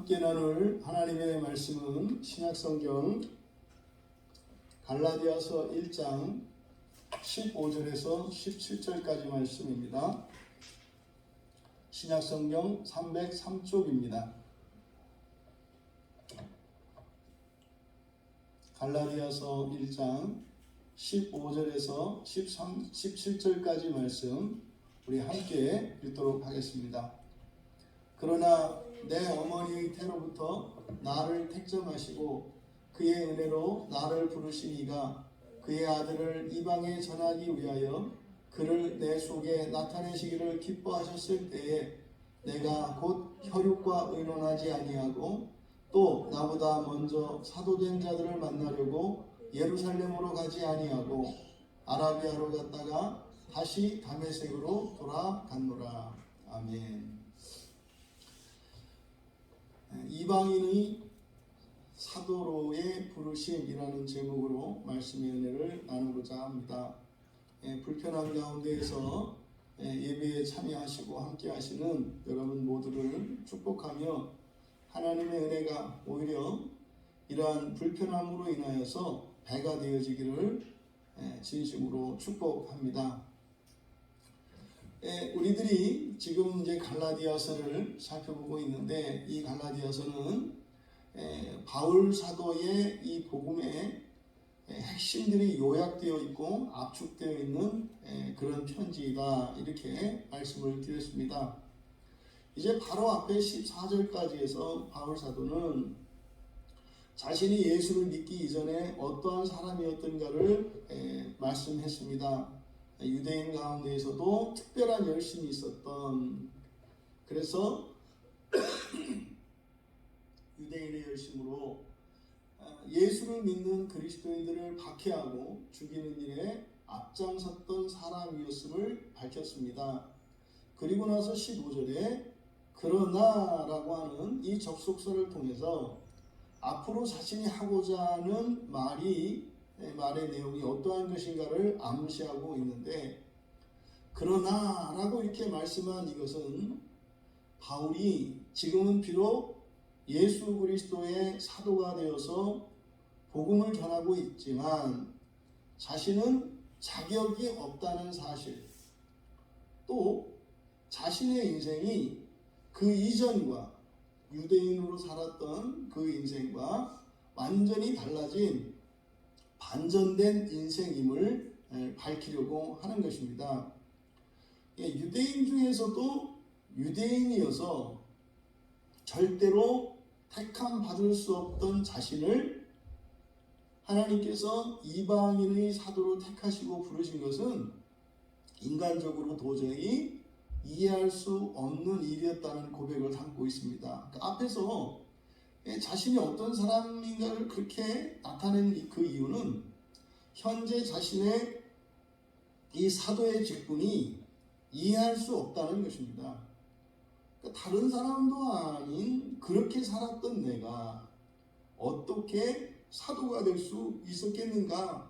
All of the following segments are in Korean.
함께 나눌 하나님의 말씀은 신약성경 갈라디아서 1장 15절에서 17절까지 말씀입니다. 신약성경 303쪽입니다. 갈라디아서 1장 15절에서 17절까지 말씀 우리 함께 읽도록 하겠습니다. 그러나 내 어머니의 태로부터 나를 택정하시고 그의 은혜로 나를 부르신 이가 그의 아들을 이방에 전하기 위하여 그를 내 속에 나타내시기를 기뻐하셨을 때에 내가 곧 혈육과 의논하지 아니하고 또 나보다 먼저 사도된 자들을 만나려고 예루살렘으로 가지 아니하고 아라비아로 갔다가 다시 다메섹으로 돌아갔노라. 아멘. 이방인의 사도로의 부르심이라는 제목으로 말씀의 은혜를 나누고자 합니다. 불편한 가운데에서 예배에 참여하시고 함께 하시는 여러분 모두를 축복하며 하나님의 은혜가 오히려 이러한 불편함으로 인하여서 배가 되어지기를 진심으로 축복합니다. 우리들이 지금 이제 갈라디아서를 살펴보고 있는데 이 갈라디아서는 바울 사도의 이 복음의 핵심들이 요약되어 있고 압축되어 있는 그런 편지이다, 이렇게 말씀을 드렸습니다. 이제 바로 앞에 14절까지에서 바울 사도는 자신이 예수를 믿기 이전에 어떠한 사람이었던가를 말씀했습니다. 유대인 가운데에서도 특별한 열심이 있었던, 그래서 유대인의 열심으로 예수를 믿는 그리스도인들을 박해하고 죽이는 일에 앞장섰던 사람이었음을 밝혔습니다. 그리고 나서 15절에 그러나라고 하는 이 접속사를 통해서 앞으로 자신이 하고자 하는 말의 내용이 어떠한 것인가를 암시하고 있는데, 그러나라고 이렇게 말씀한 이것은 바울이 지금은 비록 예수 그리스도의 사도가 되어서 복음을 전하고 있지만 자신은 자격이 없다는 사실, 또 자신의 인생이 그 이전과 유대인으로 살았던 그 인생과 완전히 달라진 반전된 인생임을 밝히려고 하는 것입니다. 유대인 중에서도 유대인이어서 절대로 택함 받을 수 없던 자신을 하나님께서 이방인의 사도로 택하시고 부르신 것은 인간적으로 도저히 이해할 수 없는 일이었다는 고백을 담고 있습니다. 그 앞에서 자신이 어떤 사람인가를 그렇게 나타낸 그 이유는 현재 자신의 이 사도의 직분이 이해할 수 없다는 것입니다. 다른 사람도 아닌 그렇게 살았던 내가 어떻게 사도가 될 수 있었겠는가,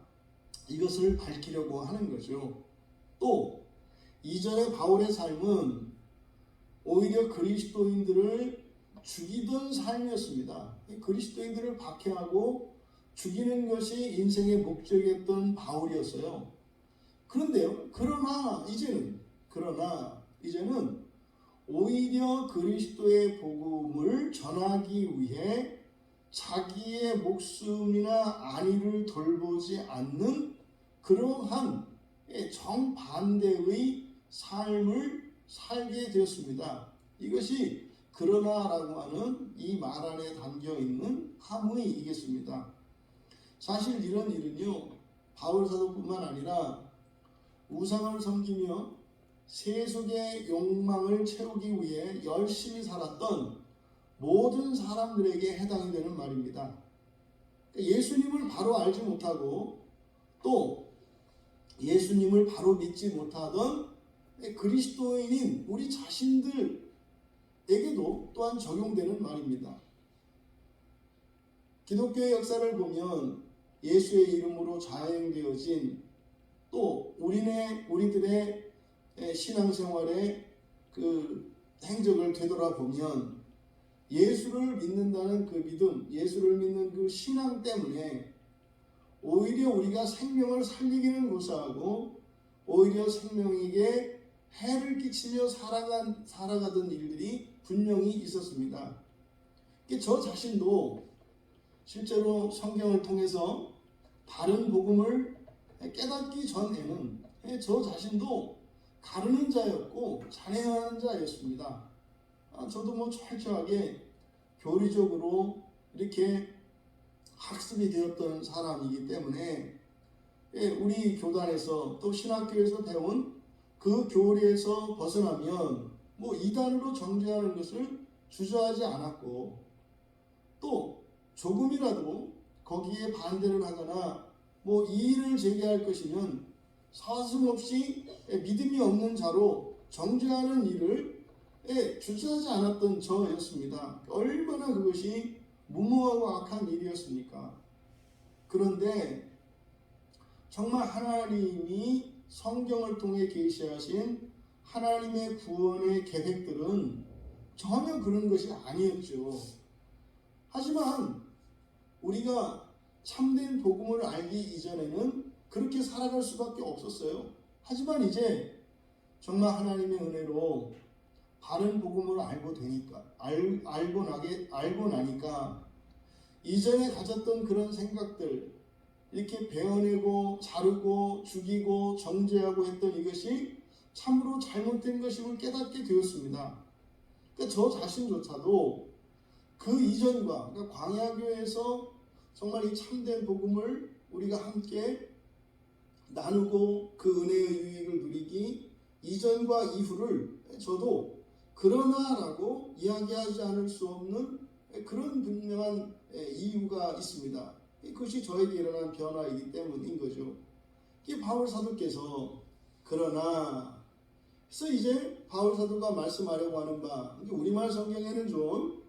이것을 밝히려고 하는 거죠. 또 이전에 바울의 삶은 오히려 그리스도인들을 죽이던 삶이었습니다. 그리스도인들을 박해하고 죽이는 것이 인생의 목적이었던 바울이었어요. 그런데요, 그러나 이제는 오히려 그리스도의 복음을 전하기 위해 자기의 목숨이나 안위를 돌보지 않는 그러한 정반대의 삶을 살게 되었습니다. 이것이 그러나라고 하는 이 말 안에 담겨 있는 함의이겠습니다. 사실 이런 일은요, 바울 사도뿐만 아니라 우상을 섬기며 세속의 욕망을 채우기 위해 열심히 살았던 모든 사람들에게 해당이 되는 말입니다. 예수님을 바로 알지 못하고 또 예수님을 바로 믿지 못하던 그리스도인인 우리 자신들에게도 또한 적용되는 말입니다. 기독교의 역사를 보면 예수의 이름으로 자행되어진, 또 우리들의 신앙생활의 그 행적을 되돌아보면 예수를 믿는다는 그 믿음, 예수를 믿는 그 신앙 때문에 오히려 우리가 생명을 살리기는 고사하고 오히려 생명에게 해를 끼치며 살아가던 일들이 분명히 있었습니다. 저 자신도 실제로 성경을 통해서 바른 복음을 깨닫기 전에는 저 자신도 가르는 자였고 잔해하는 자였습니다. 저도 철저하게 교리적으로 이렇게 학습이 되었던 사람이기 때문에 우리 교단에서 또 신학교에서 배운 그 교리에서 벗어나면 이단으로 정죄하는 것을 주저하지 않았고 또 조금이라도 거기에 반대를 하거나 이의를 제기할 것이면 서슴없이 믿음이 없는 자로 정죄하는 일을 주저하지 않았던 저였습니다. 얼마나 그것이 무모하고 악한 일이었습니까? 그런데 정말 하나님이 성경을 통해 계시하신 하나님의 구원의 계획들은 전혀 그런 것이 아니었죠. 하지만 우리가 참된 복음을 알기 이전에는 그렇게 살아갈 수밖에 없었어요. 하지만 이제 정말 하나님의 은혜로 바른 복음을 알고 나니까 이전에 가졌던 그런 생각들, 이렇게 베어내고 자르고 죽이고 정죄하고 했던 이것이 참으로 잘못된 것임을 깨닫게 되었습니다. 그러니까 저 자신조차도 그 이전과, 그러니까 광야교회에서 정말 이 참된 복음을 우리가 함께 나누고 그 은혜의 유익을 누리기 이전과 이후를 저도 그러나라고 이야기하지 않을 수 없는 그런 분명한 이유가 있습니다. 그것이 저에게 일어난 변화이기 때문인 거죠. 이게 바울 사도께서 그러나 그래서 이제 바울 사도가 말씀하려고 하는 바, 우리말 성경에는 좀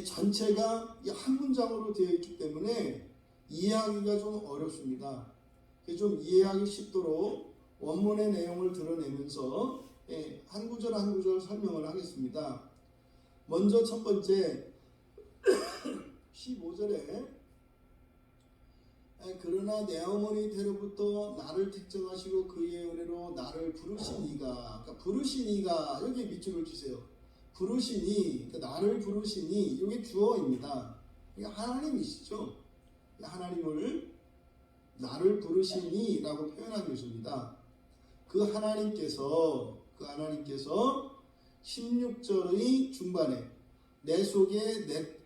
전체가 한 문장으로 되어 있기 때문에 이해하기가 좀 어렵습니다. 좀 이해하기 쉽도록 원문의 내용을 드러내면서 한 구절 한 구절 설명을 하겠습니다. 먼저 첫 번째 15절에 그러나 내 어머니 태로부터 나를 택정하시고 그의 은혜로 나를 부르시니가, 그러니까 부르시니가 여기에 밑줄을 치세요. 부르시니, 그러니까 나를 부르시니, 이게 주어입니다. 이게 하나님이시죠. 하나님을 나를 부르시니 라고 표현한 것입니다. 그 하나님께서 16절의 중반에 내 속에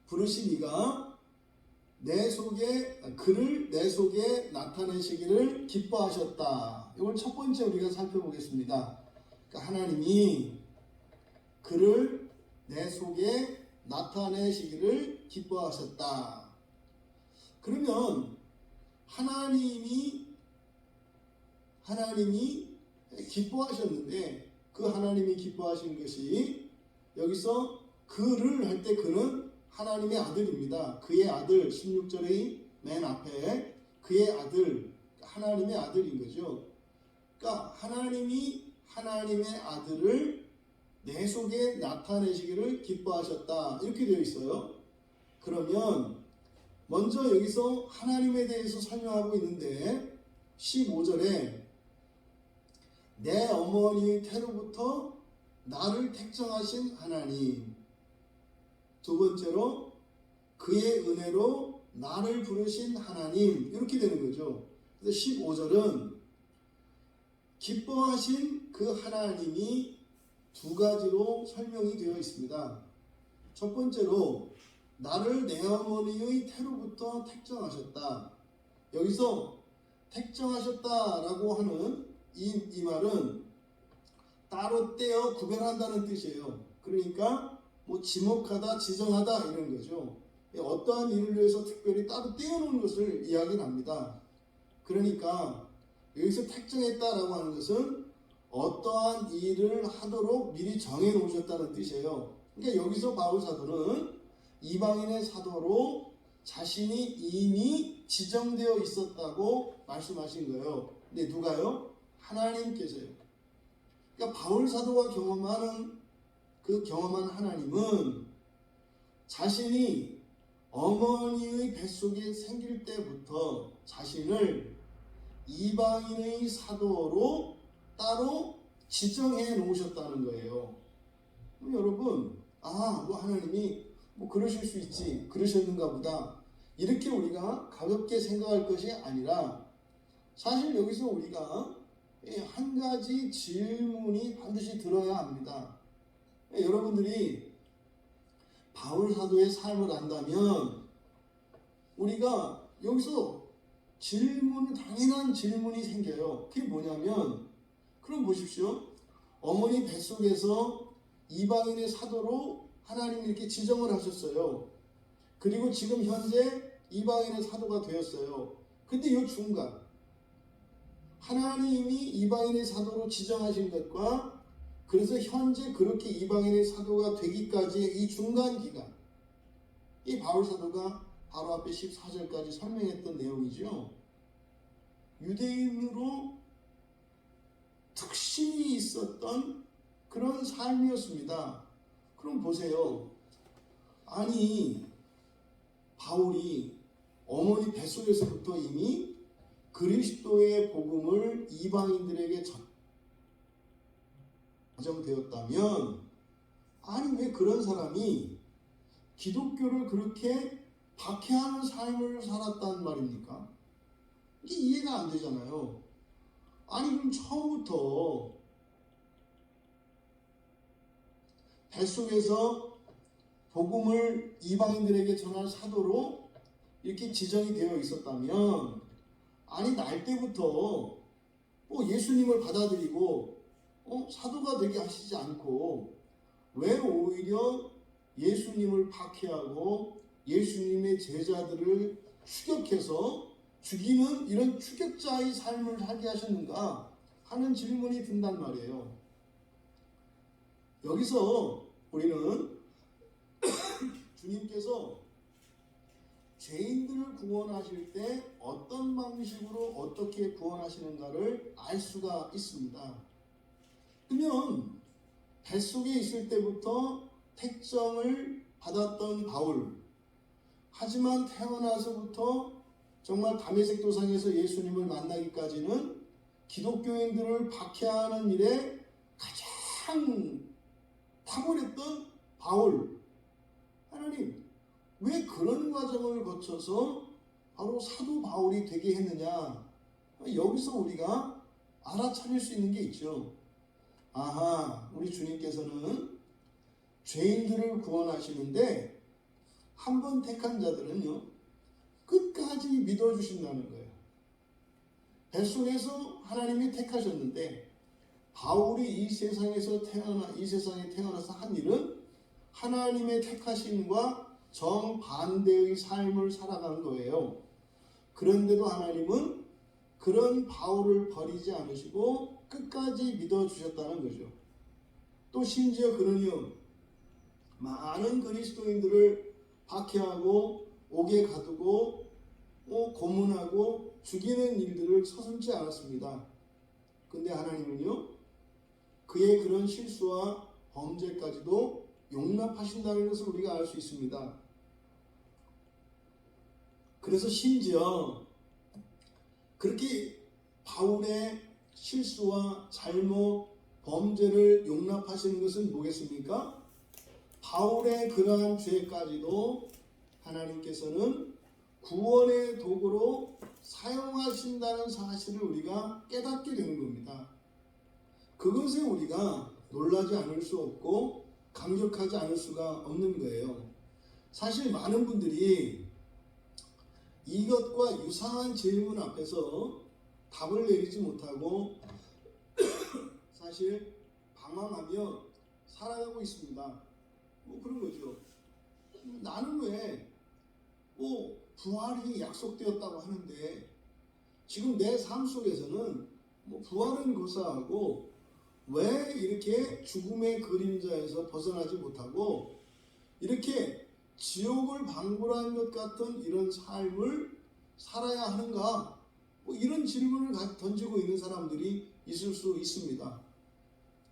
부르시니가 그를 내 속에 나타내시기를 기뻐하셨다. 이걸 첫 번째 우리가 살펴보겠습니다. 그러니까 하나님이 그를 내 속에 나타내시기를 기뻐하셨다. 그러면 하나님이 기뻐하셨는데 그 하나님이 기뻐하신 것이 여기서 그를 할 때 그는 하나님의 아들입니다. 그의 아들, 16절의 맨 앞에 그의 아들, 하나님의 아들인 거죠. 그러니까 하나님이 하나님의 아들을 내 속에 나타내시기를 기뻐하셨다. 이렇게 되어 있어요. 그러면 먼저 여기서 하나님에 대해서 설명하고 있는데 15절에 내 어머니의 태로부터 나를 택정하신 하나님, 두 번째로 그의 은혜로 나를 부르신 하나님, 이렇게 되는 거죠. 그래서 15절은 기뻐하신 그 하나님이 두 가지로 설명이 되어 있습니다. 첫 번째로 나를 내 어머니의 태로부터 택정하셨다. 여기서 택정하셨다라고 하는 이 말은 따로 떼어 구별한다는 뜻이에요. 그러니까 지목하다, 지정하다 이런 거죠. 어떠한 일을 위해서 특별히 따로 떼어놓은 것을 이야기합니다. 그러니까 여기서 택정했다라고 하는 것은 어떠한 일을 하도록 미리 정해놓으셨다는 뜻이에요. 그러니까 여기서 바울 사도는 이방인의 사도로 자신이 이미 지정되어 있었다고 말씀하신 거예요. 근데 누가요? 하나님께서요. 그러니까 바울 사도가 경험한 하나님은 자신이 어머니의 뱃속에 생길 때부터 자신을 이방인의 사도로 따로 지정해 놓으셨다는 거예요. 여러분, 하나님이 그러실 수 있지, 그러셨는가 보다, 이렇게 우리가 가볍게 생각할 것이 아니라, 사실 여기서 우리가 한 가지 질문이 반드시 들어야 합니다. 여러분들이 바울 사도의 삶을 안다면 우리가 여기서 당연한 질문이 생겨요. 그게 뭐냐면, 그럼 보십시오. 어머니 뱃속에서 이방인의 사도로 하나님이 이렇게 지정을 하셨어요. 그리고 지금 현재 이방인의 사도가 되었어요. 근데 이 중간, 하나님이 이방인의 사도로 지정하신 것과 그래서 현재 그렇게 이방인의 사도가 되기까지의 이 중간 기간, 이 바울 사도가 바로 앞에 14절까지 설명했던 내용이죠. 유대인으로 특신이 있었던 그런 삶이었습니다. 그럼 보세요. 아니, 바울이 어머니 뱃속에서부터 이미 그리스도의 복음을 이방인들에게 전정되었다면, 아니 왜 그런 사람이 기독교를 그렇게 박해하는 삶을 살았단 말입니까? 이게 이해가 안 되잖아요. 아니 그럼 처음부터 뱃속에서 복음을 이방인들에게 전할 사도로 이렇게 지정이 되어 있었다면, 아니 날 때부터 예수님을 받아들이고 사도가 되게 하시지 않고 왜 오히려 예수님을 박해하고 예수님의 제자들을 추격해서 죽이는 이런 추격자의 삶을 살게 하셨는가 하는 질문이 든단 말이에요. 여기서 우리는 주님께서 죄인들을 구원하실 때 어떤 방식으로 어떻게 구원하시는가를 알 수가 있습니다. 그러면 뱃속에 있을 때부터 택정을 받았던 바울, 하지만 태어나서부터 정말 다메섹 도상에서 예수님을 만나기까지는 기독교인들을 박해하는 일에 가장 탁월했던 바울, 하나님 왜 그런 과정을 거쳐서 바로 사도 바울이 되게 했느냐? 여기서 우리가 알아차릴 수 있는 게 있죠. 우리 주님께서는 죄인들을 구원하시는데 한 번 택한 자들은요 끝까지 믿어주신다는 거예요. 뱃속에서 하나님이 택하셨는데 바울이 이 세상에 태어나서 한 일은 하나님의 택하심과 정반대의 삶을 살아간 거예요. 그런데도 하나님은 그런 바울을 버리지 않으시고 끝까지 믿어주셨다는 거죠. 또 심지어 그러니요, 많은 그리스도인들을 박해하고 옥에 가두고 고문하고 죽이는 일들을 서슴지 않았습니다. 근데 하나님은요, 그의 그런 실수와 범죄까지도 용납하신다는 것을 우리가 알 수 있습니다. 그래서 심지어 그렇게 바울의 실수와 잘못, 범죄를 용납하시는 것은 뭐겠습니까? 바울의 그러한 죄까지도 하나님께서는 구원의 도구로 사용하신다는 사실을 우리가 깨닫게 되는 겁니다. 그것에 우리가 놀라지 않을 수 없고 감격하지 않을 수가 없는 거예요. 사실 많은 분들이 이것과 유사한 질문 앞에서 답을 내리지 못하고 사실 방황하며 살아가고 있습니다. 그런 거죠. 나는 왜 부활이 약속되었다고 하는데 지금 내 삶 속에서는 부활은 고사하고 왜 이렇게 죽음의 그림자에서 벗어나지 못하고 이렇게 지옥을 방불한 것 같은 이런 삶을 살아야 하는가? 이런 질문을 던지고 있는 사람들이 있을 수 있습니다.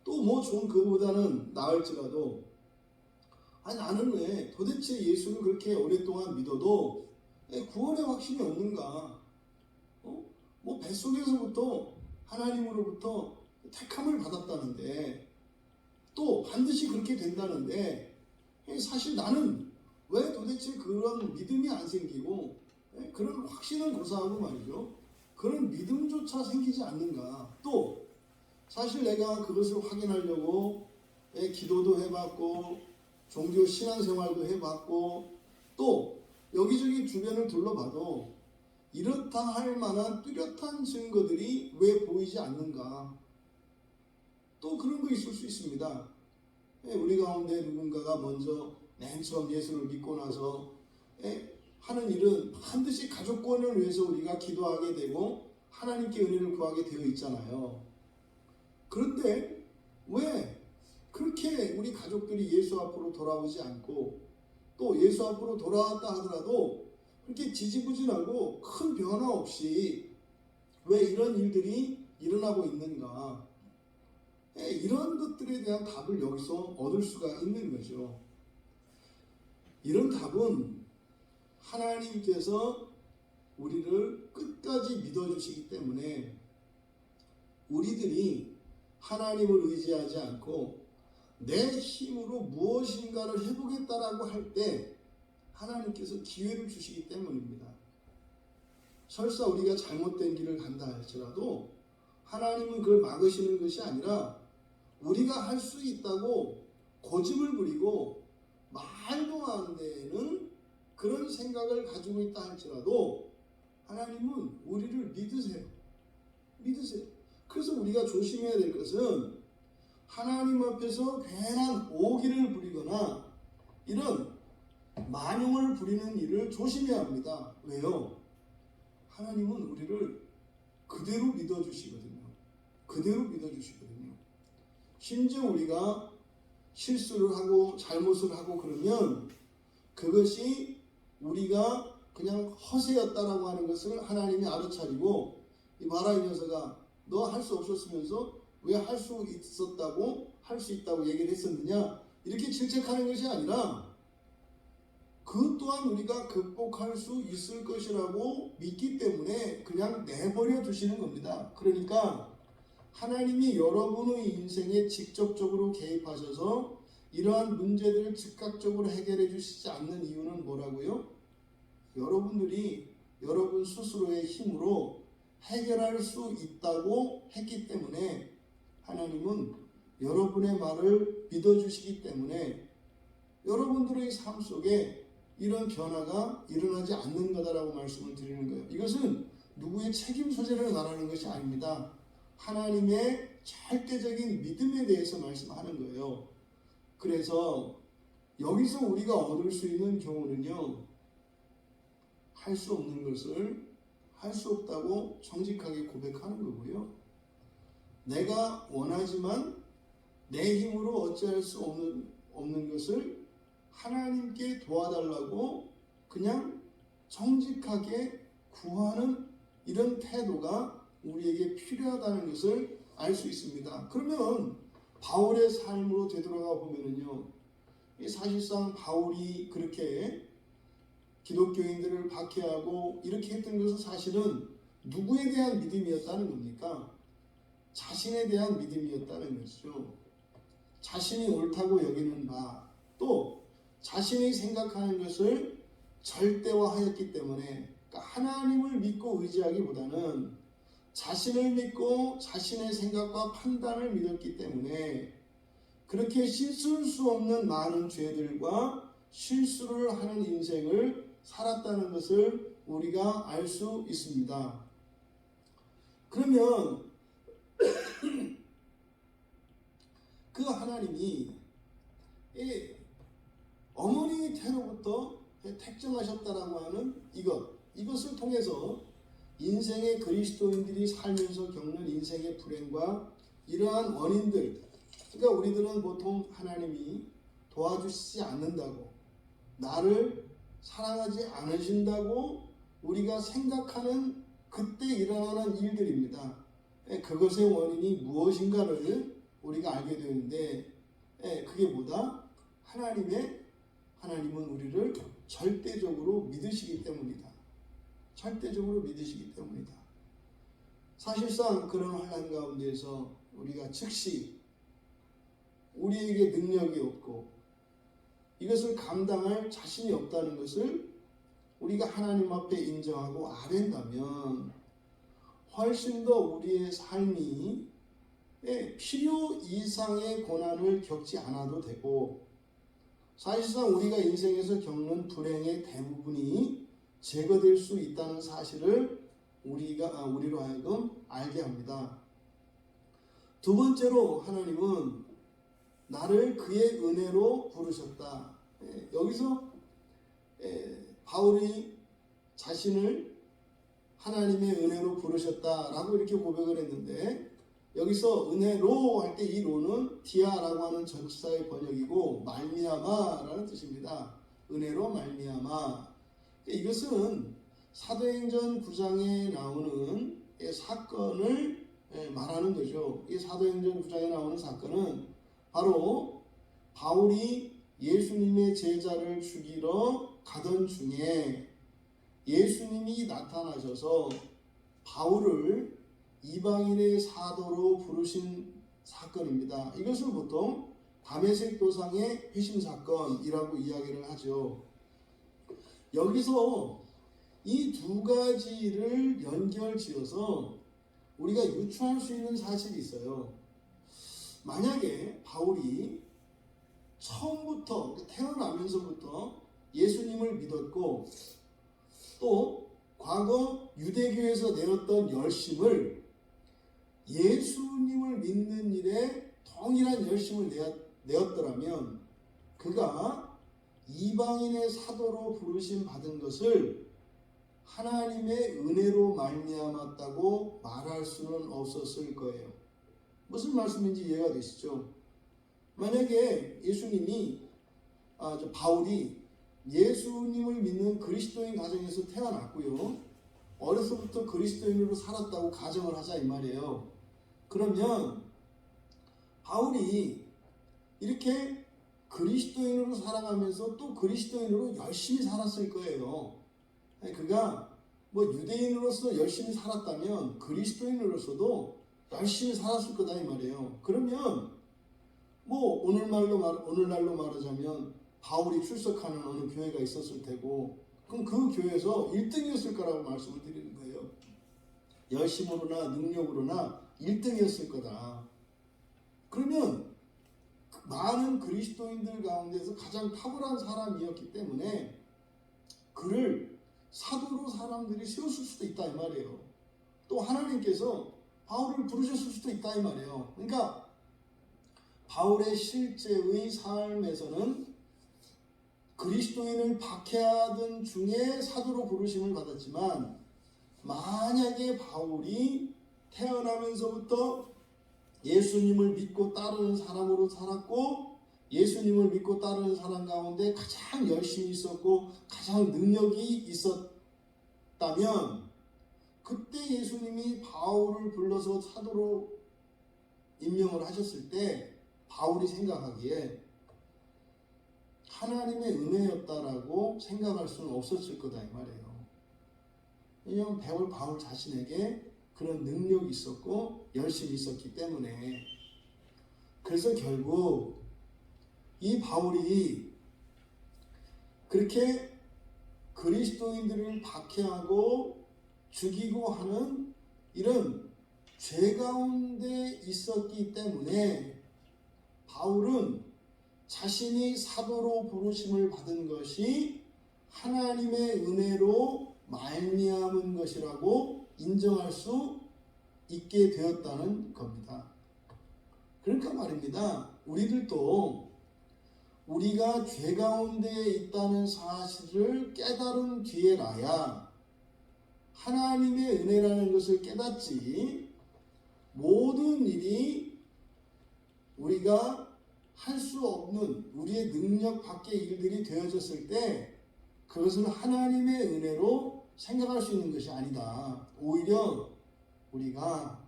또 뭐 좀 그보다는 나을지라도 나는 왜 도대체 예수를 그렇게 오랫동안 믿어도 구원의 확신이 없는가? 뭐 뱃속에서부터 하나님으로부터 택함을 받았다는데 또 반드시 그렇게 된다는데 사실 나는 왜 도대체 그런 믿음이 안 생기고 그런 확신은 고사하고 말이죠. 그런 믿음조차 생기지 않는가? 또 사실 내가 그것을 확인하려고 기도도 해봤고 종교 신앙생활도 해봤고 또 여기저기 주변을 둘러봐도 이렇다 할 만한 뚜렷한 증거들이 왜 보이지 않는가? 또 그런 거 있을 수 있습니다. 우리 가운데 누군가가 먼저 맨 처음 예수를 믿고 나서 하는 일은 반드시 가족권을 위해서 우리가 기도하게 되고 하나님께 은혜를 구하게 되어 있잖아요. 그런데 왜 그렇게 우리 가족들이 예수 앞으로 돌아오지 않고 또 예수 앞으로 돌아왔다 하더라도 그렇게 지지부진하고 큰 변화 없이 왜 이런 일들이 일어나고 있는가? 이런 것들에 대한 답을 여기서 얻을 수가 있는 거죠. 이런 답은 하나님께서 우리를 끝까지 믿어주시기 때문에 우리들이 하나님을 의지하지 않고 내 힘으로 무엇인가를 해보겠다라고 할 때 하나님께서 기회를 주시기 때문입니다. 설사 우리가 잘못된 길을 간다 할지라도 하나님은 그걸 막으시는 것이 아니라 우리가 할 수 있다고 고집을 부리고 말도 안 되는 그런 생각을 가지고 있다 할지라도 하나님은 우리를 믿으세요. 그래서 우리가 조심해야 될 것은 하나님 앞에서 괜한 오기를 부리거나 이런 만용을 부리는 일을 조심해야 합니다. 왜요? 하나님은 우리를 그대로 믿어주시거든요. 심지어 우리가 실수를 하고 잘못을 하고 그러면 그것이 우리가 그냥 허세였다라고 하는 것을 하나님이 알아차리고 이봐라 이 녀석아 너 할 수 없었으면서 왜 할 수 있었다고 할 수 있다고 얘기를 했었느냐 이렇게 질책하는 것이 아니라 그 또한 우리가 극복할 수 있을 것이라고 믿기 때문에 그냥 내버려 두시는 겁니다. 그러니까 하나님이 여러분의 인생에 직접적으로 개입하셔서 이러한 문제들을 즉각적으로 해결해 주시지 않는 이유는 뭐라고요? 여러분들이 여러분 스스로의 힘으로 해결할 수 있다고 했기 때문에 하나님은 여러분의 말을 믿어주시기 때문에 여러분들의 삶 속에 이런 변화가 일어나지 않는 거다라고 말씀을 드리는 거예요. 이것은 누구의 책임 소재를 말하는 것이 아닙니다. 하나님의 절대적인 믿음에 대해서 말씀하는 거예요. 그래서 여기서 우리가 얻을 수 있는 교훈은요. 할 수 없는 것을 할 수 없다고 정직하게 고백하는 거고요. 내가 원하지만 내 힘으로 어찌할 수 없는 것을 하나님께 도와달라고 그냥 정직하게 구하는 이런 태도가 우리에게 필요하다는 것을 알 수 있습니다. 그러면 바울의 삶으로 되돌아가 보면은요, 사실상 바울이 그렇게 기독교인들을 박해하고 이렇게 했던 것은 사실은 누구에 대한 믿음이었다는 겁니까? 자신에 대한 믿음이었다는 것이죠. 자신이 옳다고 여기는 바, 또 자신이 생각하는 것을 절대화하였기 때문에 그러니까 하나님을 믿고 의지하기보다는 자신을 믿고 자신의 생각과 판단을 믿었기 때문에 그렇게 씻을 수 없는 많은 죄들과 실수를 하는 인생을 살았다는 것을 우리가 알 수 있습니다. 그러면 그 하나님이 어머니 태로부터 택정하셨다라고 하는 이것을 통해서 인생의 그리스도인들이 살면서 겪는 인생의 불행과 이러한 원인들, 그러니까 우리들은 보통 하나님이 도와주시지 않는다고, 나를 사랑하지 않으신다고 우리가 생각하는 그때 일어나는 일들입니다. 그것의 원인이 무엇인가를 우리가 알게 되는데, 그게 뭐다? 하나님은 우리를 절대적으로 믿으시기 때문이다. 절대적으로 믿으시기 때문이다. 사실상 그런 환난 가운데서 우리가 즉시 우리에게 능력이 없고 이것을 감당할 자신이 없다는 것을 우리가 하나님 앞에 인정하고 아랜다면 훨씬 더 우리의 삶이 필요 이상의 고난을 겪지 않아도 되고, 사실상 우리가 인생에서 겪는 불행의 대부분이 제거될 수 있다는 사실을 우리로 하여금 알게 합니다. 두 번째로 하나님은 나를 그의 은혜로 부르셨다. 여기서 바울이 자신을 하나님의 은혜로 부르셨다라고 이렇게 고백을 했는데, 여기서 은혜로 할 때 이 로는 디아라고 하는 적사의 번역이고 말미암아라는 뜻입니다. 은혜로 말미암아. 이것은 사도행전 9장에 나오는 사건을 말하는 거죠. 이 사도행전 9장에 나오는 사건은 바로 바울이 예수님의 제자를 죽이러 가던 중에 예수님이 나타나셔서 바울을 이방인의 사도로 부르신 사건입니다. 이것을 보통 다메섹 도상의 회심 사건이라고 이야기를 하죠. 여기서 이 두 가지를 연결지어서 우리가 유추할 수 있는 사실이 있어요. 만약에 바울이 처음부터 태어나면서부터 예수님을 믿었고 또 과거 유대교에서 내었던 열심을 예수님을 믿는 일에 동일한 열심을 내었더라면 그가 이방인의 사도로 부르심 받은 것을 하나님의 은혜로 말미암았다고 말할 수는 없었을 거예요. 무슨 말씀인지 이해가 되시죠? 만약에 바울이 예수님을 믿는 그리스도인 가정에서 태어났고요, 어려서부터 그리스도인으로 살았다고 가정을 하자 이 말이에요. 그러면 바울이 이렇게 그리스도인으로 살아가면서 또 그리스도인으로 열심히 살았을 거예요. 그가 유대인으로서 열심히 살았다면 그리스도인으로서도 열심히 살았을 거다 이 말이에요. 그러면 오늘날로 말하자면 바울이 출석하는 어느 교회가 있었을 테고, 그럼 그 교회에서 1등이었을 거라고 말씀을 드리는 거예요. 열심으로나 능력으로나 1등이었을 거다. 그러면 많은 그리스도인들 가운데서 가장 탁월한 사람이었기 때문에 그를 사도로 사람들이 세웠을 수도 있다 이 말이에요. 또 하나님께서 바울을 부르셨을 수도 있다 이 말이에요. 그러니까 바울의 실제의 삶에서는 그리스도인을 박해하던 중에 사도로 부르심을 받았지만, 만약에 바울이 태어나면서부터 예수님을 믿고 따르는 사람으로 살았고 예수님을 믿고 따르는 사람 가운데 가장 열심히 있었고 가장 능력이 있었다면, 그때 예수님이 바울을 불러서 사도로 임명을 하셨을 때 바울이 생각하기에 하나님의 은혜였다라고 생각할 수는 없었을 거다 이 말이에요. 왜냐하면 바울 자신에게 그런 능력이 있었고 열심히 있었기 때문에. 그래서 결국 이 바울이 그렇게 그리스도인들을 박해하고 죽이고 하는 이런 죄 가운데 있었기 때문에 바울은 자신이 사도로 부르심을 받은 것이 하나님의 은혜로 말미암은 것이라고 인정할 수 있게 되었다는 겁니다. 그러니까 말입니다. 우리들도 우리가 죄 가운데 있다는 사실을 깨달은 뒤에라야 하나님의 은혜라는 것을 깨닫지, 모든 일이 우리가 할 수 없는 우리의 능력 밖의 일들이 되어졌을 때 그것은 하나님의 은혜로 생각할 수 있는 것이 아니다. 오히려 우리가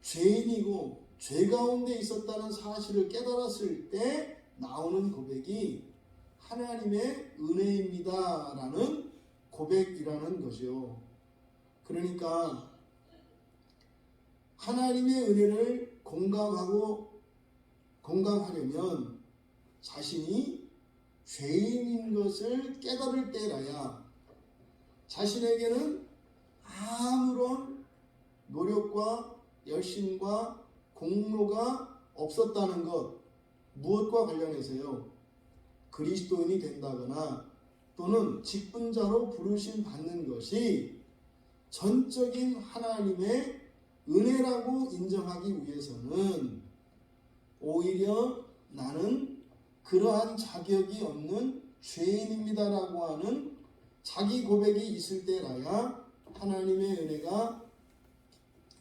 죄인이고 죄 가운데 있었다는 사실을 깨달았을 때 나오는 고백이 하나님의 은혜입니다라는 고백이라는 거죠. 그러니까 하나님의 은혜를 공감하려면 자신이 죄인인 것을 깨달을 때라야 자신에게는 아무런 노력과 열심과 공로가 없었다는 것, 무엇과 관련해서요? 그리스도인이 된다거나 또는 직분자로 부르심 받는 것이 전적인 하나님의 은혜라고 인정하기 위해서는 오히려 나는 그러한 자격이 없는 죄인입니다라고 하는 자기 고백이 있을 때라야 하나님의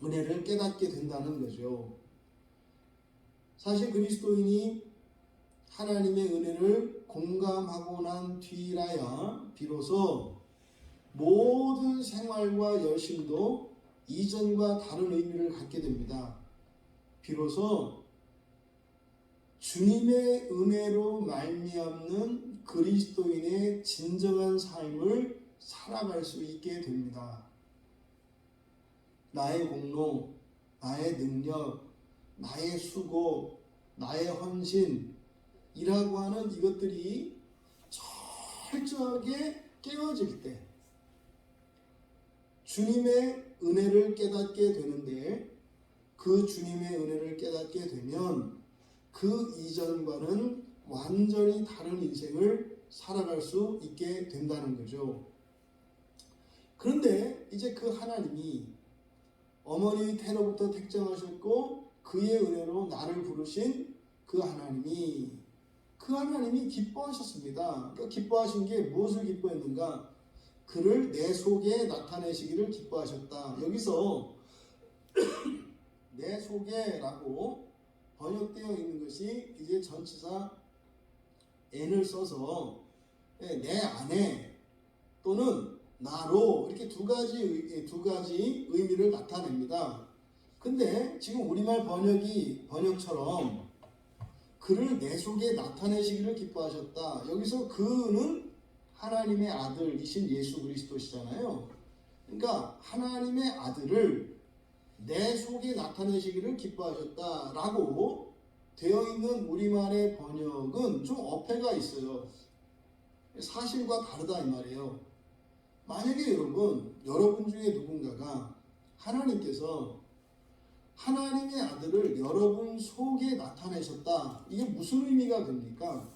은혜를 깨닫게 된다는 거죠. 사실 그리스도인이 하나님의 은혜를 공감하고 난 뒤라야 비로소 모든 생활과 열심도 이전과 다른 의미를 갖게 됩니다. 비로소 주님의 은혜로 말미암는 그리스도인의 진정한 삶을 살아갈 수 있게 됩니다. 나의 공로, 나의 능력, 나의 수고, 나의 헌신이라고 하는 이것들이 철저하게 깨어질 때 주님의 은혜를 깨닫게 되는데, 그 주님의 은혜를 깨닫게 되면 그 이전과는 완전히 다른 인생을 살아갈 수 있게 된다는 거죠. 그런데 이제 그 하나님이 어머니 태로부터 택정하셨고 그의 은혜로 나를 부르신 그 하나님이 기뻐하셨습니다. 그러니까 기뻐하신 게 무엇을 기뻐했는가? 그를 내 속에 나타내시기를 기뻐하셨다. 여기서 내 속에라고 번역되어 있는 것이 이제 전치사 n을 써서 내 안에 또는 나로 이렇게 두 가지 의미를 나타냅니다. 근데 지금 우리말 번역처럼 그를 내 속에 나타내시기를 기뻐하셨다. 여기서 그는 하나님의 아들이신 예수 그리스도시잖아요. 그러니까 하나님의 아들을 내 속에 나타내시기를 기뻐하셨다라고 되어 있는 우리말의 번역은 좀 어폐가 있어요. 사실과 다르다 이 말이에요. 만약에 여러분 중에 누군가가 하나님께서 하나님의 아들을 여러분 속에 나타내셨다. 이게 무슨 의미가 됩니까?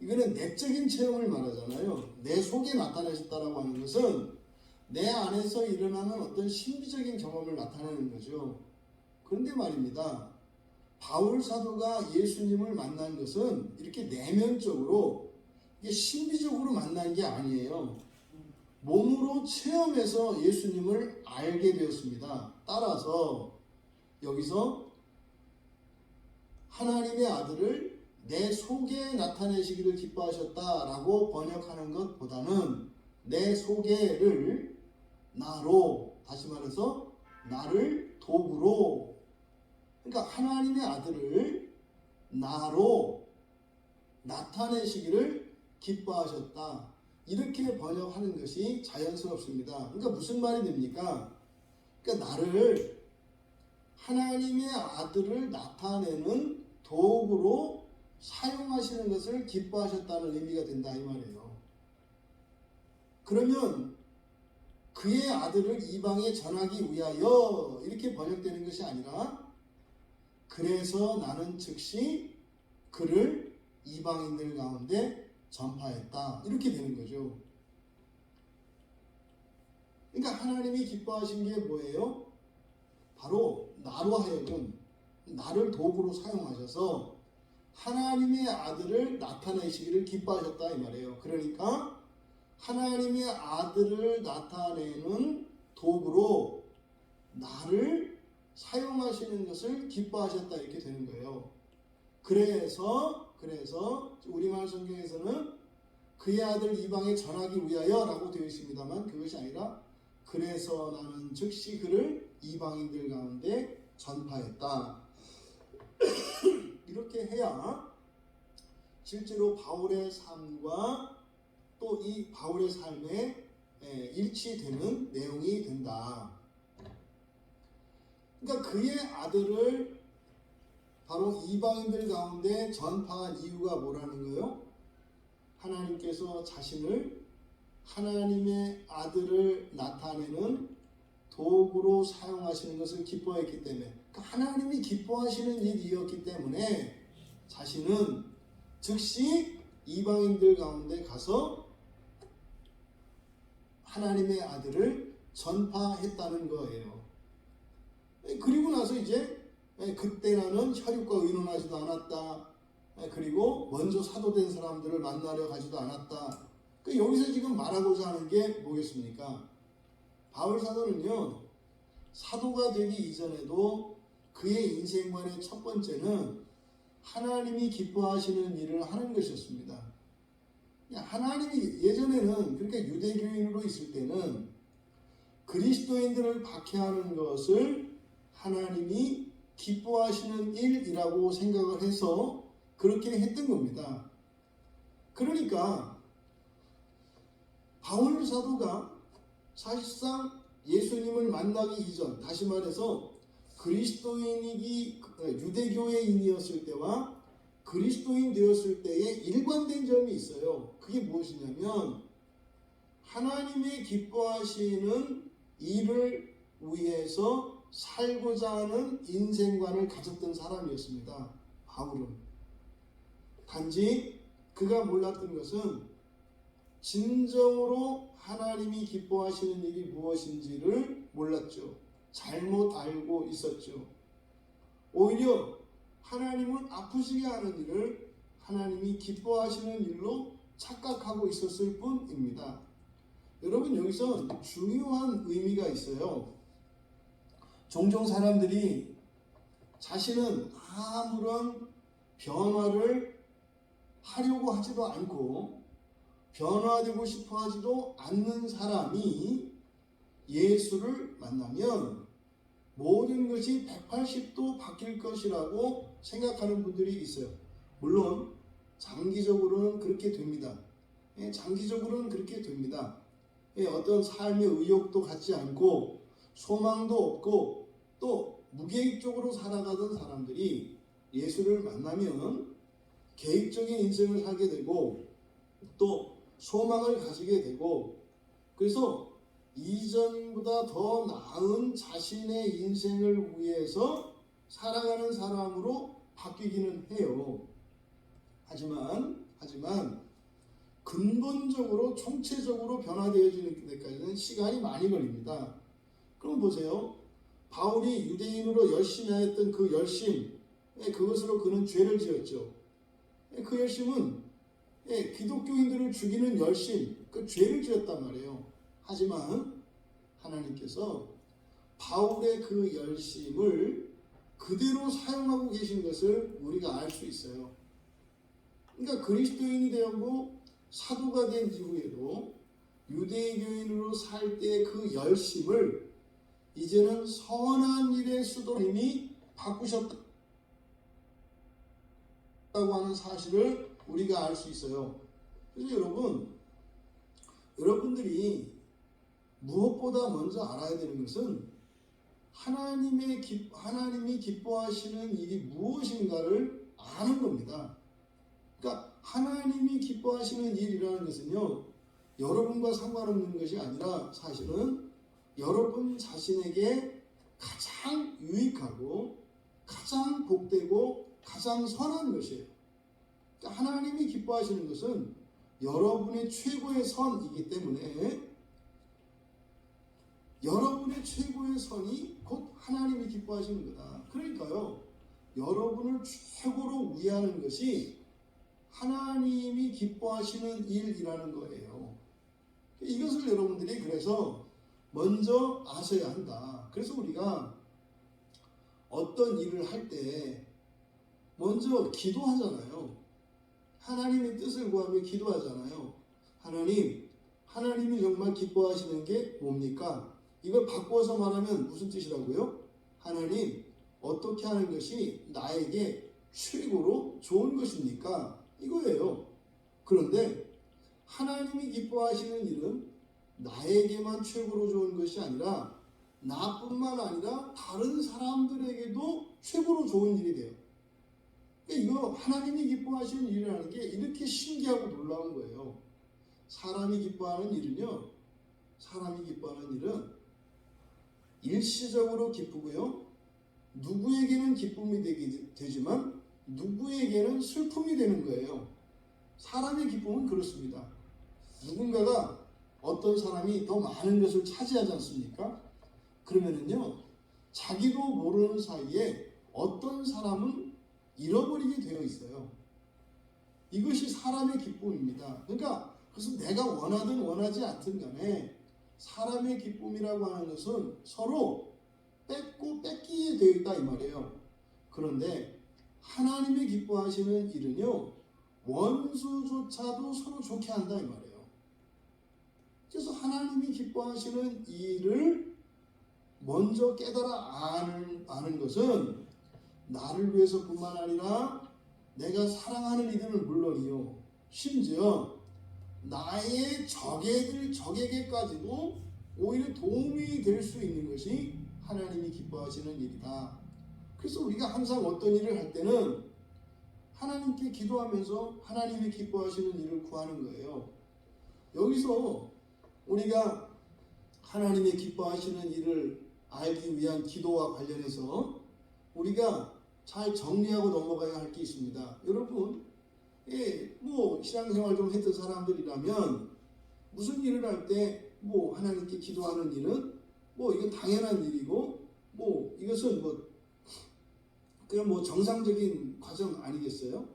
이거는 내적인 체험을 말하잖아요. 내 속에 나타내셨다라고 하는 것은 내 안에서 일어나는 어떤 신비적인 경험을 나타내는 거죠. 그런데 말입니다. 바울 사도가 예수님을 만난 것은 이렇게 내면적으로 이게 신비적으로 만난 게 아니에요. 몸으로 체험해서 예수님을 알게 되었습니다. 따라서 여기서 하나님의 아들을 내 속에 나타내시기를 기뻐하셨다라고 번역하는 것보다는 내 속에를 나로, 다시 말해서 나를 도구로, 그러니까 하나님의 아들을 나로 나타내시기를 기뻐하셨다. 이렇게 번역하는 것이 자연스럽습니다. 그러니까 무슨 말이 됩니까? 그러니까 나를 하나님의 아들을 나타내는 도구로 사용하시는 것을 기뻐하셨다는 의미가 된다 이 말이에요. 그러면 그의 아들을 이방에 전하기 위하여 이렇게 번역되는 것이 아니라 그래서 나는 즉시 그를 이방인들 가운데 전파했다 이렇게 되는 거죠. 그러니까 하나님이 기뻐하신 게 뭐예요? 바로 나로 하여금 나를 도구로 사용하셔서 하나님의 아들을 나타내시기를 기뻐하셨다 이 말이에요. 그러니까 하나님의 아들을 나타내는 도구로 나를 사용하시는 것을 기뻐하셨다 이렇게 되는 거예요. 그래서 우리말 성경에서는 그의 아들 이방에 전하기 위하여 라고 되어 있습니다만 그것이 아니라 그래서 나는 즉시 그를 이방인들 가운데 전파했다. 이렇게 해야 실제로 바울의 삶과 또 이 바울의 삶에 일치되는 내용이 된다. 그러니까 그의 아들을 바로 이방인들 가운데 전파한 이유가 뭐라는 거예요? 하나님께서 자신을 하나님의 아들을 나타내는 도구로 사용하시는 것을 기뻐했기 때문에, 그러니까 하나님이 기뻐하시는 일이었기 때문에 자신은 즉시 이방인들 가운데 가서 하나님의 아들을 전파했다는 거예요. 그리고 나서 이제 그때 나는 혈육과 의논하지도 않았다. 그리고 먼저 사도된 사람들을 만나려 가지도 않았다. 여기서 지금 말하고자 하는 게 뭐겠습니까? 바울 사도는요, 사도가 되기 이전에도 그의 인생관의 첫 번째는 하나님이 기뻐하시는 일을 하는 것이었습니다. 하나님이 예전에는, 그러니까 유대교인으로 있을 때는 그리스도인들을 박해하는 것을 하나님이 기뻐하시는 일이라고 생각을 해서 그렇게 했던 겁니다. 그러니까 바울 사도가 사실상 예수님을 만나기 이전, 다시 말해서 그리스도인이 유대교회인이었을 때와 그리스도인 되었을 때의 일관된 점이 있어요. 그게 무엇이냐면 하나님의 기뻐하시는 일을 위해서 살고자 하는 인생관을 가졌던 사람이었습니다. 바울은. 단지 그가 몰랐던 것은 진정으로 하나님이 기뻐하시는 일이 무엇인지를 몰랐죠. 잘못 알고 있었죠. 오히려 하나님은 아프시게 하는 일을 하나님이 기뻐하시는 일로 착각하고 있었을 뿐입니다. 여러분, 여기서 중요한 의미가 있어요. 종종 사람들이 자신은 아무런 변화를 하려고 하지도 않고 변화되고 싶어 하지도 않는 사람이 예수를 만나면 모든 것이 180도 바뀔 것이라고 생각하는 분들이 있어요. 물론 장기적으로는 그렇게 됩니다. 장기적으로는 그렇게 됩니다. 어떤 삶의 의욕도 갖지 않고 소망도 없고 또 무계획적으로 살아가던 사람들이 예수를 만나면 계획적인 인생을 살게 되고 또 소망을 가지게 되고, 그래서 이전보다 더 나은 자신의 인생을 위해서 살아가는 사람으로 바뀌기는 해요. 하지만 근본적으로 총체적으로 변화되어지는 데까지는 시간이 많이 걸립니다. 그럼 보세요. 바울이 유대인으로 열심히 하였던 그 열심, 그것으로 그는 죄를 지었죠. 그 열심은 기독교인들을 죽이는 열심, 그 죄를 지었단 말이에요. 하지만 하나님께서 바울의 그 열심을 그대로 사용하고 계신 것을 우리가 알 수 있어요. 그러니까 그리스도인이 되었고 사도가 된 이후에도 유대교인으로 살 때 그 열심을 이제는 선한 일의 수도님이 바꾸셨다고 하는 사실을 우리가 알 수 있어요. 그래서 여러분들이 무엇보다 먼저 알아야 되는 것은 하나님이 기뻐하시는 일이 무엇인가를 아는 겁니다. 그러니까 하나님이 기뻐하시는 일이라는 것은요, 여러분과 상관없는 것이 아니라 사실은 여러분 자신에게 가장 유익하고 가장 복되고 가장 선한 것이에요. 그러니까 하나님이 기뻐하시는 것은 여러분의 최고의 선이기 때문에 여러분의 최고의 선이 곧 하나님이 기뻐하시는 거다. 그러니까요, 여러분을 최고로 위하는 것이 하나님이 기뻐하시는 일이라는 거예요. 이것을 여러분들이 그래서 먼저 아셔야 한다. 그래서 우리가 어떤 일을 할 때 먼저 기도하잖아요. 하나님의 뜻을 구하며 기도하잖아요. 하나님이 정말 기뻐하시는 게 뭡니까? 이걸 바꿔서 말하면 무슨 뜻이라고요? 하나님, 어떻게 하는 것이 나에게 최고로 좋은 것입니까? 이거예요. 그런데 하나님이 기뻐하시는 일은 나에게만 최고로 좋은 것이 아니라 나뿐만 아니라 다른 사람들에게도 최고로 좋은 일이 돼요. 그러니까 이거 하나님이 기뻐하시는 일이라는 게 이렇게 신기하고 놀라운 거예요. 사람이 기뻐하는 일은요, 사람이 기뻐하는 일은 일시적으로 기쁘고요, 누구에게는 기쁨이 되지만 누구에게는 슬픔이 되는 거예요. 사람의 기쁨은 그렇습니다. 누군가가 어떤 사람이 더 많은 것을 차지하지 않습니까? 그러면은요, 자기도 모르는 사이에 어떤 사람은 잃어버리게 되어 있어요. 이것이 사람의 기쁨입니다. 그러니까 그래서 내가 원하든 원하지 않든 간에 사람의 기쁨이라고 하는 것은 서로 뺏고 뺏기게 되어 있다 이 말이에요. 그런데 하나님이 기뻐하시는 일은요, 원수조차도 서로 좋게 한다 이 말이에요. 그래서 하나님이 기뻐하시는 일을 먼저 깨달아 아는 것은 나를 위해서뿐만 아니라 내가 사랑하는 이들은 물론이요, 심지어 나의 적에게까지도 오히려 도움이 될 수 있는 것이 하나님이 기뻐하시는 일이다. 그래서 우리가 항상 어떤 일을 할 때는 하나님께 기도하면서 하나님이 기뻐하시는 일을 구하는 거예요. 여기서 우리가 하나님의 기뻐하시는 일을 알기 위한 기도와 관련해서 우리가 잘 정리하고 넘어가야 할 게 있습니다. 여러분, 신앙생활 좀 했던 사람들이라면 무슨 일을 할 때 하나님께 기도하는 일은 이건 당연한 일이고 이것은 그냥 정상적인 과정 아니겠어요?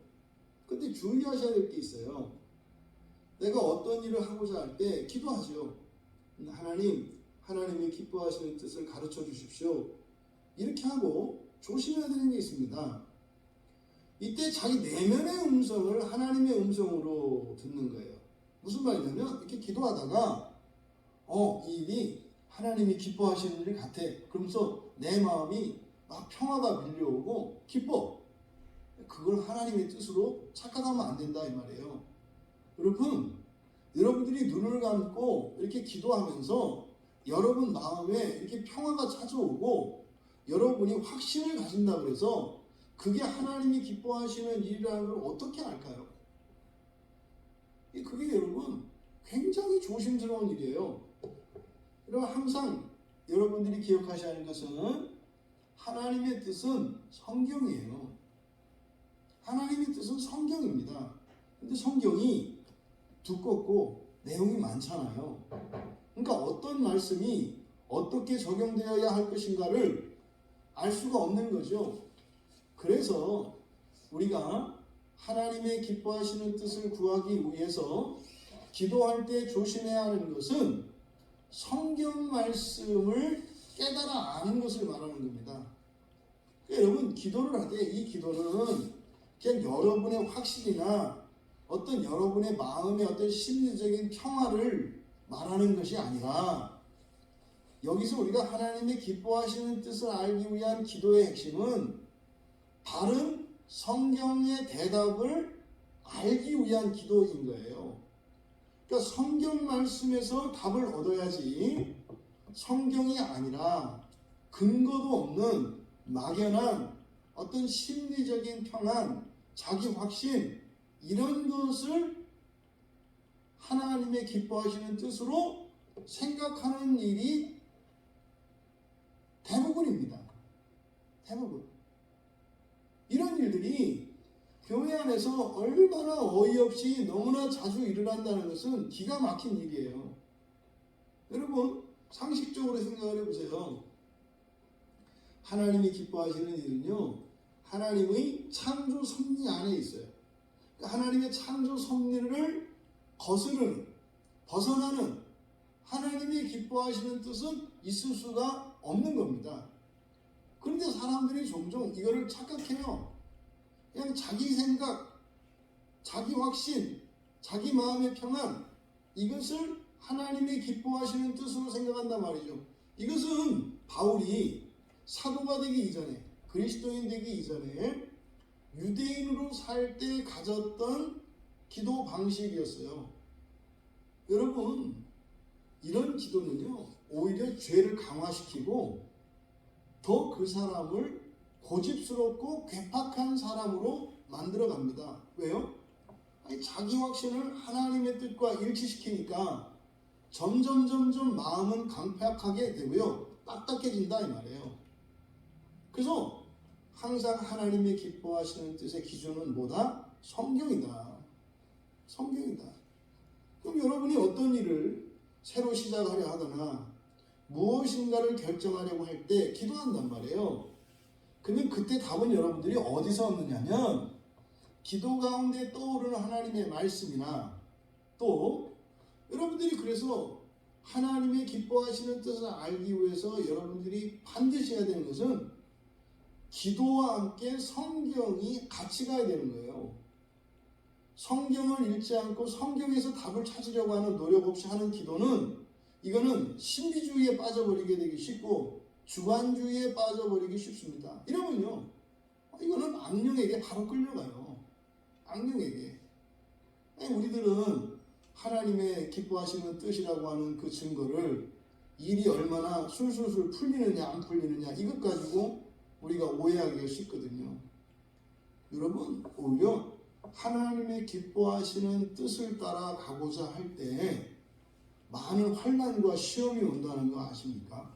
근데 주의하셔야 될 게 있어요. 내가 어떤 일을 하고자 할 때 기도하죠. 하나님이 기뻐하시는 뜻을 가르쳐 주십시오. 이렇게 하고 조심해야 되는 게 있습니다. 이때 자기 내면의 음성을 하나님의 음성으로 듣는 거예요. 무슨 말이냐면 이렇게 기도하다가 이 일이 하나님이 기뻐하시는 일 같아. 그러면서 내 마음이 막 평화가 밀려오고 기뻐. 그걸 하나님의 뜻으로 착각하면 안 된다 이 말이에요. 여러분들이 눈을 감고 이렇게 기도하면서 여러분 마음에 이렇게 평화가 찾아오고 여러분이 확신을 가진다 그래서 그게 하나님이 기뻐하시는 일이라는 걸 어떻게 알까요? 그게 여러분 굉장히 조심스러운 일이에요. 여러분 항상 여러분들이 기억하셔야 하는 것은 하나님의 뜻은 성경이에요. 하나님의 뜻은 성경입니다. 근데 성경이 두껍고 내용이 많잖아요. 그러니까 어떤 말씀이 어떻게 적용되어야 할 것인가를 알 수가 없는 거죠. 그래서 우리가 하나님의 기뻐하시는 뜻을 구하기 위해서 기도할 때 조심해야 하는 것은 성경 말씀을 깨달아 아는 것을 말하는 겁니다. 그러니까 여러분 기도를 할 때 이 기도는 그냥 여러분의 확신이나 어떤 여러분의 마음의 어떤 심리적인 평화를 말하는 것이 아니라 여기서 우리가 하나님의 기뻐하시는 뜻을 알기 위한 기도의 핵심은 바른 성경의 대답을 알기 위한 기도인 거예요. 그러니까 성경 말씀에서 답을 얻어야지 성경이 아니라 근거도 없는 막연한 어떤 심리적인 평안, 자기 확신 이런 것을 하나님의 기뻐하시는 뜻으로 생각하는 일이 대부분입니다. 대부분. 이런 일들이 교회 안에서 얼마나 어이없이 너무나 자주 일어난다는 것은 기가 막힌 일이에요. 여러분 상식적으로 생각을 해보세요. 하나님이 기뻐하시는 일은요, 하나님의 창조 섭리 안에 있어요. 그러니까 하나님의 창조 섭리를 거스르는, 벗어나는 하나님이 기뻐하시는 뜻은 있을 수가 없는 겁니다. 그런데 사람들이 종종 이거를 착각해요. 그냥 자기 생각, 자기 확신, 자기 마음의 평안 이것을 하나님이 기뻐하시는 뜻으로 생각한단 말이죠. 이것은 바울이 사도가 되기 이전에, 그리스도인 되기 이전에 유대인으로 살 때 가졌던 기도 방식이었어요. 여러분, 이런 기도는요, 오히려 죄를 강화시키고 더 그 사람을 고집스럽고 괴팍한 사람으로 만들어 갑니다. 왜요? 아니, 자기 확신을 하나님의 뜻과 일치시키니까 점점 마음은 강팍하게 되고요, 딱딱해진다 이 말이에요. 그래서 항상 하나님이 기뻐하시는 뜻의 기준은 뭐다? 성경이다. 성경이다. 그럼 여러분이 어떤 일을 새로 시작하려 하거나 무엇인가를 결정하려고 할 때 기도한단 말이에요. 그러면 그때 답은 여러분들이 어디서 얻느냐면 기도 가운데 떠오르는 하나님의 말씀이나 또 여러분들이 그래서 하나님의 기뻐하시는 뜻을 알기 위해서 여러분들이 반드시 해야 되는 것은 기도와 함께 성경이 같이 가야 되는 거예요. 성경을 읽지 않고 성경에서 답을 찾으려고 하는 노력 없이 하는 기도는 이거는 신비주의에 빠져버리게 되기 쉽고 주관주의에 빠져버리기 쉽습니다. 이러면요, 이거는 악령에게 바로 끌려가요. 악령에게. 우리들은 하나님의 기뻐하시는 뜻이라고 하는 그 증거를 일이 얼마나 술술술 풀리느냐 안 풀리느냐 이것 가지고 우리가 오해하기가 쉽거든요. 여러분, 오히려 하나님의 기뻐하시는 뜻을 따라 가고자 할 때 많은 환난과 시험이 온다는 거 아십니까?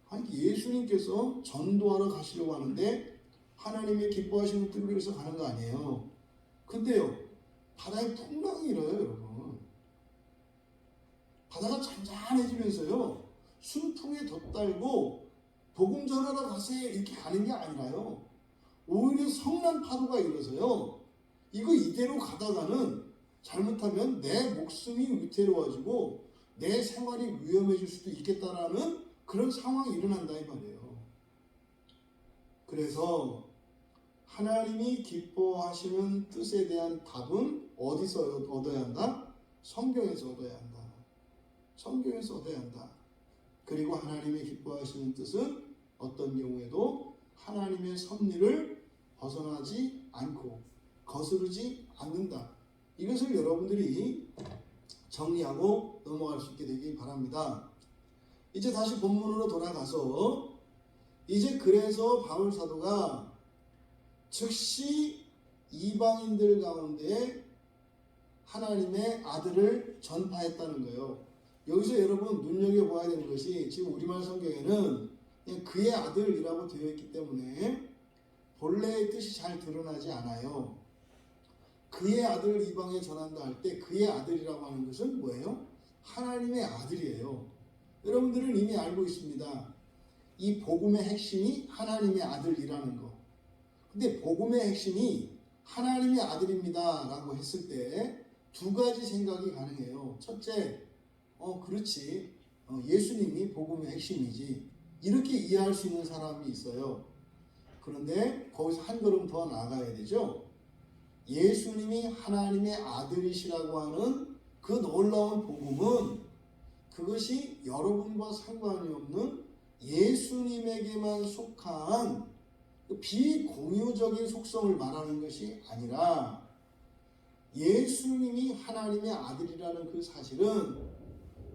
아니, 예수님께서 전도하러 가시려고 하는데 하나님의 기뻐하시는 뜻을 위해서 가는 거 아니에요. 근데요, 바다에 풍랑이 일어요, 여러분. 바다가 잔잔해지면서요, 순풍에 덧달고 복음 전하러 가세요 이렇게 가는 게 아니라요, 오히려 성난 파도가 일어서요, 이거 이대로 가다가는 잘못하면 내 목숨이 위태로워지고 내 생활이 위험해질 수도 있겠다라는 그런 상황이 일어난다 이 말이에요. 그래서 하나님이 기뻐하시는 뜻에 대한 답은 어디서 얻어야 한다? 성경에서 얻어야 한다. 성경에서 얻어야 한다. 그리고 하나님이 기뻐하시는 뜻은 어떤 경우에도 하나님의 섭리를 벗어나지 않고 거스르지 않는다. 이것을 여러분들이 정리하고 넘어갈 수 있게 되길 바랍니다. 이제 다시 본문으로 돌아가서 이제 그래서 바울 사도가 즉시 이방인들 가운데 하나님의 아들을 전파했다는 거예요. 여기서 여러분 눈여겨봐야 되는 것이 지금 우리말 성경에는 그냥 그의 아들이라고 되어 있기 때문에 본래의 뜻이 잘 드러나지 않아요. 그의 아들을 이방에 전한다 할 때 그의 아들이라고 하는 것은 뭐예요? 하나님의 아들이에요. 여러분들은 이미 알고 있습니다. 이 복음의 핵심이 하나님의 아들이라는 거. 근데 복음의 핵심이 하나님의 아들입니다 라고 했을 때 두 가지 생각이 가능해요. 첫째, 그렇지, 예수님이 복음의 핵심이지, 이렇게 이해할 수 있는 사람이 있어요. 그런데 거기서 한 걸음 더 나아가야 되죠. 예수님이 하나님의 아들이시라고 하는 그 놀라운 복음은 그것이 여러분과 상관이 없는 예수님에게만 속한 비공유적인 속성을 말하는 것이 아니라 예수님이 하나님의 아들이라는 그 사실은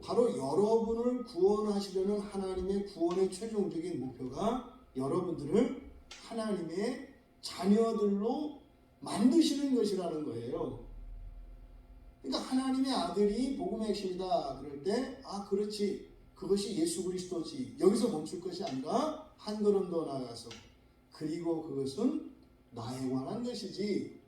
바로 여러분을 구원하시려는 하나님의 구원의 최종적인 목표가 여러분들을 하나님의 자녀들로 만드시는 것이라는 거예요. 그러니까 하나님의 아들이 복음의 핵심이다 그럴 때 그렇지, 그것이 예수 그리스도지, 여기서 멈출 것이 아니라 한 걸음 더 나아가서 그리고 그것은 나에 관한 것이지,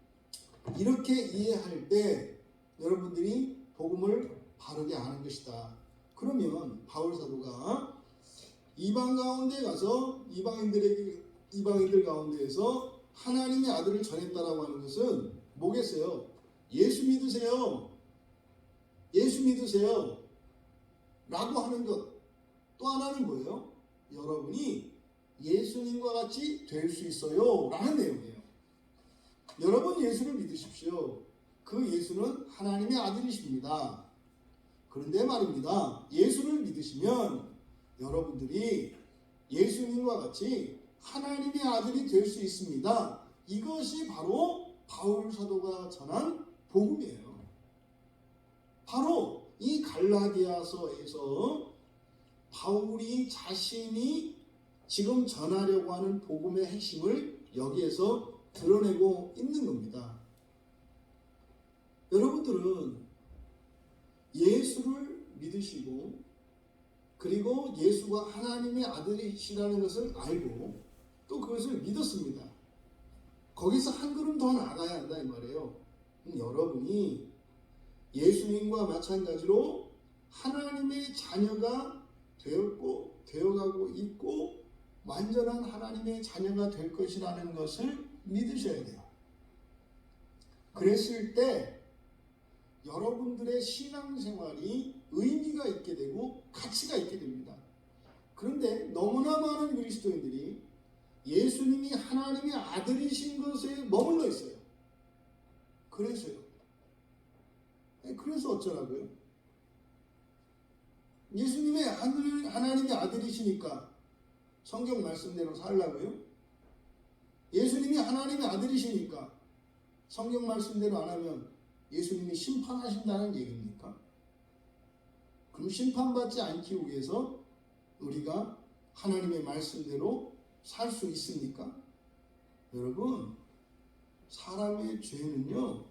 이렇게 이해할 때 여러분들이 복음을 바르게 아는 것이다. 그러면 바울 사도가 이방 가운데 가서 이방인들 가운데에서 하나님의 아들을 전했다라고 하는 것은 뭐겠어요? 예수 믿으세요. 예수 믿으세요. 라고 하는 것. 또 하나는 뭐예요? 여러분이 예수님과 같이 될 수 있어요. 라는 내용이에요. 여러분 예수를 믿으십시오. 그 예수는 하나님의 아들이십니다. 그런데 말입니다, 예수를 믿으시면 여러분들이 예수님과 같이 하나님의 아들이 될 수 있습니다. 이것이 바로 바울 사도가 전한 복음이에요. 바로 이 갈라디아서에서 바울이 자신이 지금 전하려고 하는 복음의 핵심을 여기에서 드러내고 있는 겁니다. 여러분들은 예수를 믿으시고 그리고 예수가 하나님의 아들이시라는 것을 알고 또 그것을 믿었습니다. 거기서 한 걸음 더 나아가야 한다 이 말이에요. 여러분이 예수님과 마찬가지로 하나님의 자녀가 되었고 되어가고 있고 완전한 하나님의 자녀가 될 것이라는 것을 믿으셔야 돼요. 그랬을 때 여러분들의 신앙생활이 의미가 있게 되고 가치가 있게 됩니다. 그런데 너무나 많은 그리스도인들이 예수님이 하나님의 아들이신 것에 머물러 있어요. 그래서요. 그래서 어쩌라고요? 예수님의 하나님의 아들이시니까 성경 말씀대로 살라고요? 예수님이 하나님의 아들이시니까 성경 말씀대로 안 하면 예수님이 심판하신다는 얘기입니까? 그럼 심판받지 않기 위해서 우리가 하나님의 말씀대로 살 수 있습니까? 여러분, 사람의 죄는요,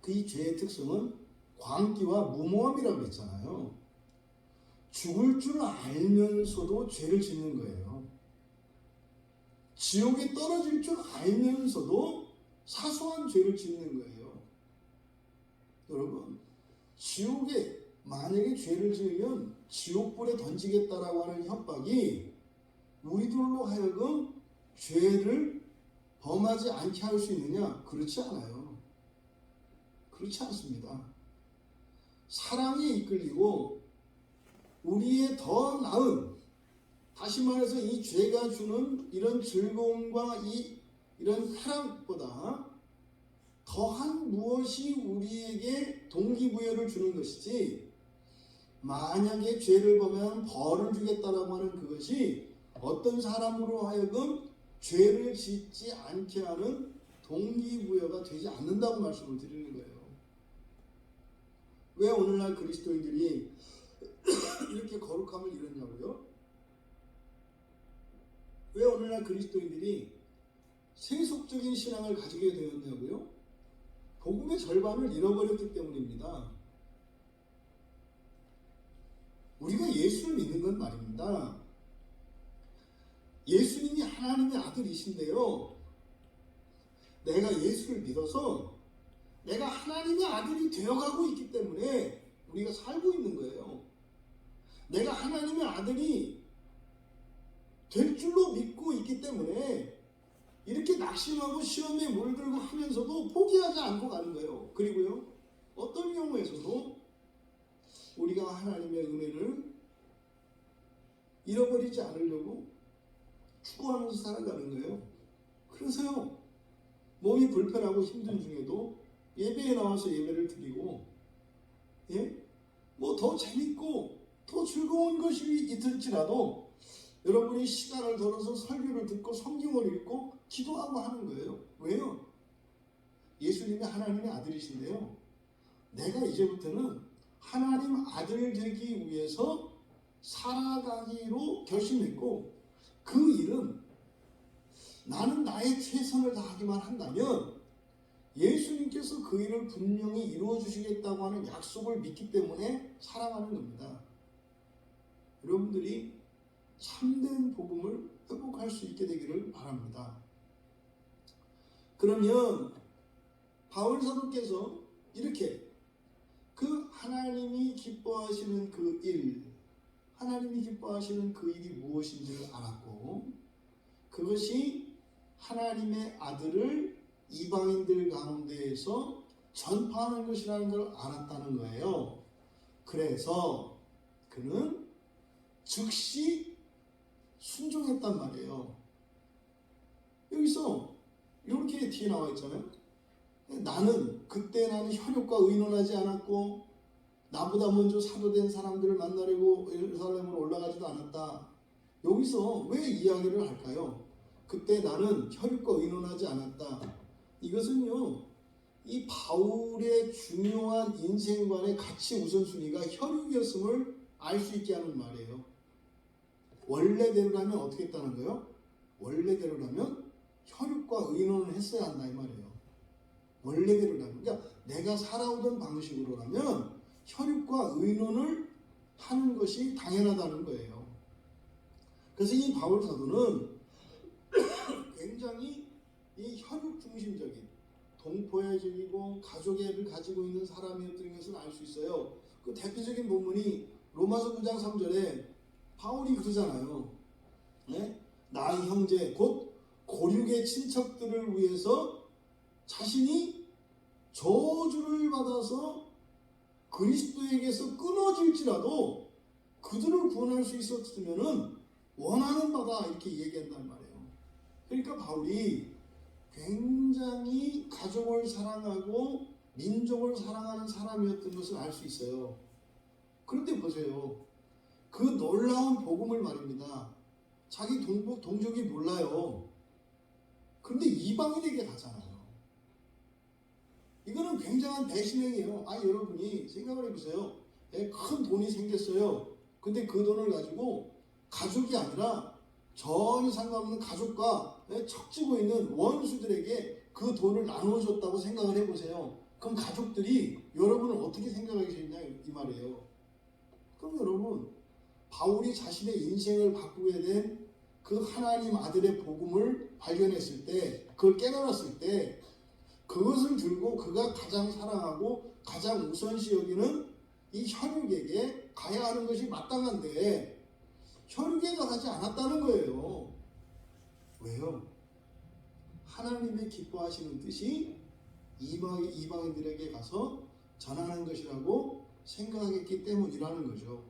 그 죄의 특성은 광기와 무모함이라고 했잖아요. 죽을 줄 알면서도 죄를 짓는 거예요. 지옥에 떨어질 줄 알면서도 사소한 죄를 짓는 거예요. 여러분, 지옥에 만약에 죄를 지으면 지옥불에 던지겠다라고 하는 협박이 우리들로 하여금 죄를 범하지 않게 할 수 있느냐? 그렇지 않아요. 그렇지 않습니다. 사랑에 이끌리고 우리의 더 나은, 다시 말해서 이 죄가 주는 이런 즐거움과 이런 쾌락보다 더한 무엇이 우리에게 동기부여를 주는 것이지, 만약에 죄를 범하면 벌을 주겠다라고 하는 그것이 어떤 사람으로 하여금 죄를 짓지 않게 하는 동기부여가 되지 않는다고 말씀을 드리는 거예요. 왜 오늘날 그리스도인들이 이렇게 거룩함을 잃었냐고요? 왜 오늘날 그리스도인들이 세속적인 신앙을 가지게 되었냐고요? 복음의 절반을 잃어버렸기 때문입니다. 우리가 예수를 믿는 건 말입니다. 예수님이 하나님의 아들이신데요. 내가 예수를 믿어서 내가 하나님의 아들이 되어가고 있기 때문에 우리가 살고 있는 거예요. 내가 하나님의 아들이 될 줄로 믿고 있기 때문에 이렇게 낙심하고 시험에 몰들고 하면서도 포기하지 않고 가는 거예요. 그리고요, 어떤 경우에서도 우리가 하나님의 은혜를 잃어버리지 않으려고 추구하면서 살아가는 거예요. 그래서요, 몸이 불편하고 힘든 중에도 예배에 나와서 예배를 드리고, 뭐 더 재밌고 더 즐거운 것이 있을지라도 여러분이 시간을 들어서 설교를 듣고 성경을 읽고 기도하고 하는 거예요. 왜요? 예수님이 하나님의 아들이신데요. 내가 이제부터는 하나님 아들 되기 위해서 살아가기로 결심했고, 그 일은 나는 나의 최선을 다하기만 한다면 예수님께서 그 일을 분명히 이루어 주시겠다고 하는 약속을 믿기 때문에 살아가는 겁니다. 여러분들이 참된 복음을 회복할 수 있게 되기를 바랍니다. 그러면 바울 사도께서 이렇게 그 하나님이 기뻐하시는 그 일, 하나님이 기뻐하시는 그 일이 무엇인지를 알았고, 그것이 하나님의 아들을 이방인들 가운데에서 전파하는 것이라는 걸 알았다는 거예요. 그래서 그는 즉시 순종했단 말이에요. 여기서 이렇게 뒤에 나와 있잖아요. 그때 나는 혈육과 의논하지 않았고 나보다 먼저 사도된 사람들을 만나려고 예루살렘으로 올라가지도 않았다. 여기서 왜 이야기를 할까요? 그때 나는 혈육과 의논하지 않았다. 이것은요, 이 바울의 중요한 인생관의 가치 우선순위가 혈육이었음을 알 수 있게 하는 말이에요. 원래대로라면 어떻게 했다는 거예요? 원래대로라면 혈육과 의논을 했어야 한다 이 말이에요. 원래대로라면, 그러니까 내가 살아오던 방식으로라면 혈육과 의논을 하는 것이 당연하다는 거예요. 그래서 이 바울 사도는 굉장히 이 혈육 중심적인 동포애적이고 가족애를 가지고 있는 사람이었던 것을 알 수 있어요. 그 대표적인 본문이 로마서 9장 3절에 바울이 그러잖아요. 네? 나의 형제 곧 고륙의 친척들을 위해서 자신이 저주를 받아서 그리스도에게서 끊어질지라도 그들을 구원할 수 있었으면은 원하는 바다 이렇게 얘기한단 말이에요. 그러니까 바울이 굉장히 가족을 사랑하고 민족을 사랑하는 사람이었던 것을 알 수 있어요. 그런데 보세요. 그 놀라운 복음을 말입니다. 자기 동족이 몰라요. 그런데 이방인에게 가잖아요. 이거는 굉장한 배신행위예요. 여러분이 생각을 해보세요. 큰 돈이 생겼어요. 근데 그 돈을 가지고 가족이 아니라 전혀 상관없는 가족과 척지고 있는 원수들에게 그 돈을 나누어줬다고 생각을 해보세요. 그럼 가족들이 여러분을 어떻게 생각하겠냐 이 말이에요. 그럼 여러분, 바울이 자신의 인생을 바꾸게 된 그 하나님 아들의 복음을 발견했을 때, 그걸 깨달았을 때, 그것을 들고 그가 가장 사랑하고 가장 우선시 여기는 이 혈육에게 가야 하는 것이 마땅한데 혈육에 가지 않았다는 거예요. 왜요? 하나님의 기뻐하시는 뜻이 이방인들에게 가서 전하는 것이라고 생각했기 때문이라는 거죠.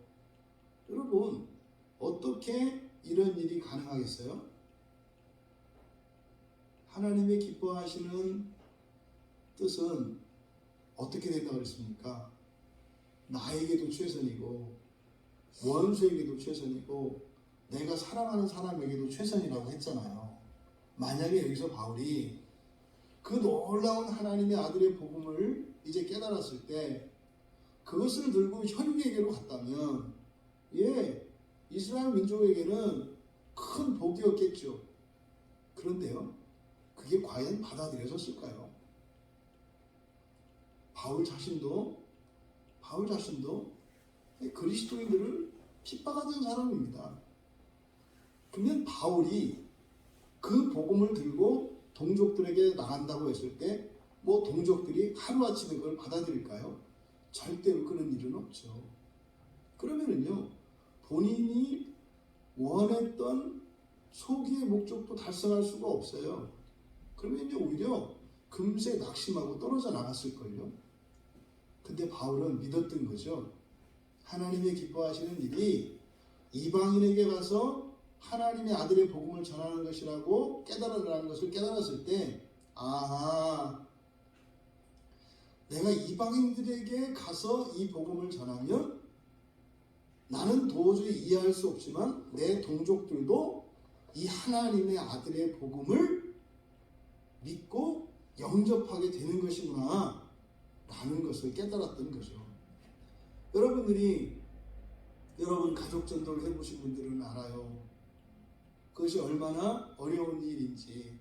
여러분, 어떻게 이런 일이 가능하겠어요? 하나님의 기뻐하시는 뜻은 어떻게 된다고 그랬습니까? 나에게도 최선이고 원수에게도 최선이고 내가 사랑하는 사람에게도 최선이라고 했잖아요. 만약에 여기서 바울이 그 놀라운 하나님의 아들의 복음을 이제 깨달았을 때 그것을 들고 혈육에게로 갔다면 이스라엘 민족에게는 큰 복이었겠죠. 그런데요, 그게 과연 받아들여졌을까요? 바울 자신도 그리스도인들을 핍박하던 사람입니다. 그러면 바울이 그 복음을 들고 동족들에게 나간다고 했을 때 동족들이 하루아침에 그걸 받아들일까요? 절대로 그런 일은 없죠. 그러면은요, 본인이 원했던 소기의 목적도 달성할 수가 없어요. 그러면 오히려 금세 낙심하고 떨어져 나갔을걸요. 근데 바울은 믿었던 거죠. 하나님의 기뻐하시는 일이 이방인에게 가서 하나님의 아들의 복음을 전하는 것이라고 깨달으라는 것을 깨달았을 때, 내가 이방인들에게 가서 이 복음을 전하면 나는 도저히 이해할 수 없지만 내 동족들도 이 하나님의 아들의 복음을 믿고 영접하게 되는 것이구나 라는 것을 깨달았던 거죠. 여러분 가족 전도를 해보신 분들은 알아요. 그것이 얼마나 어려운 일인지.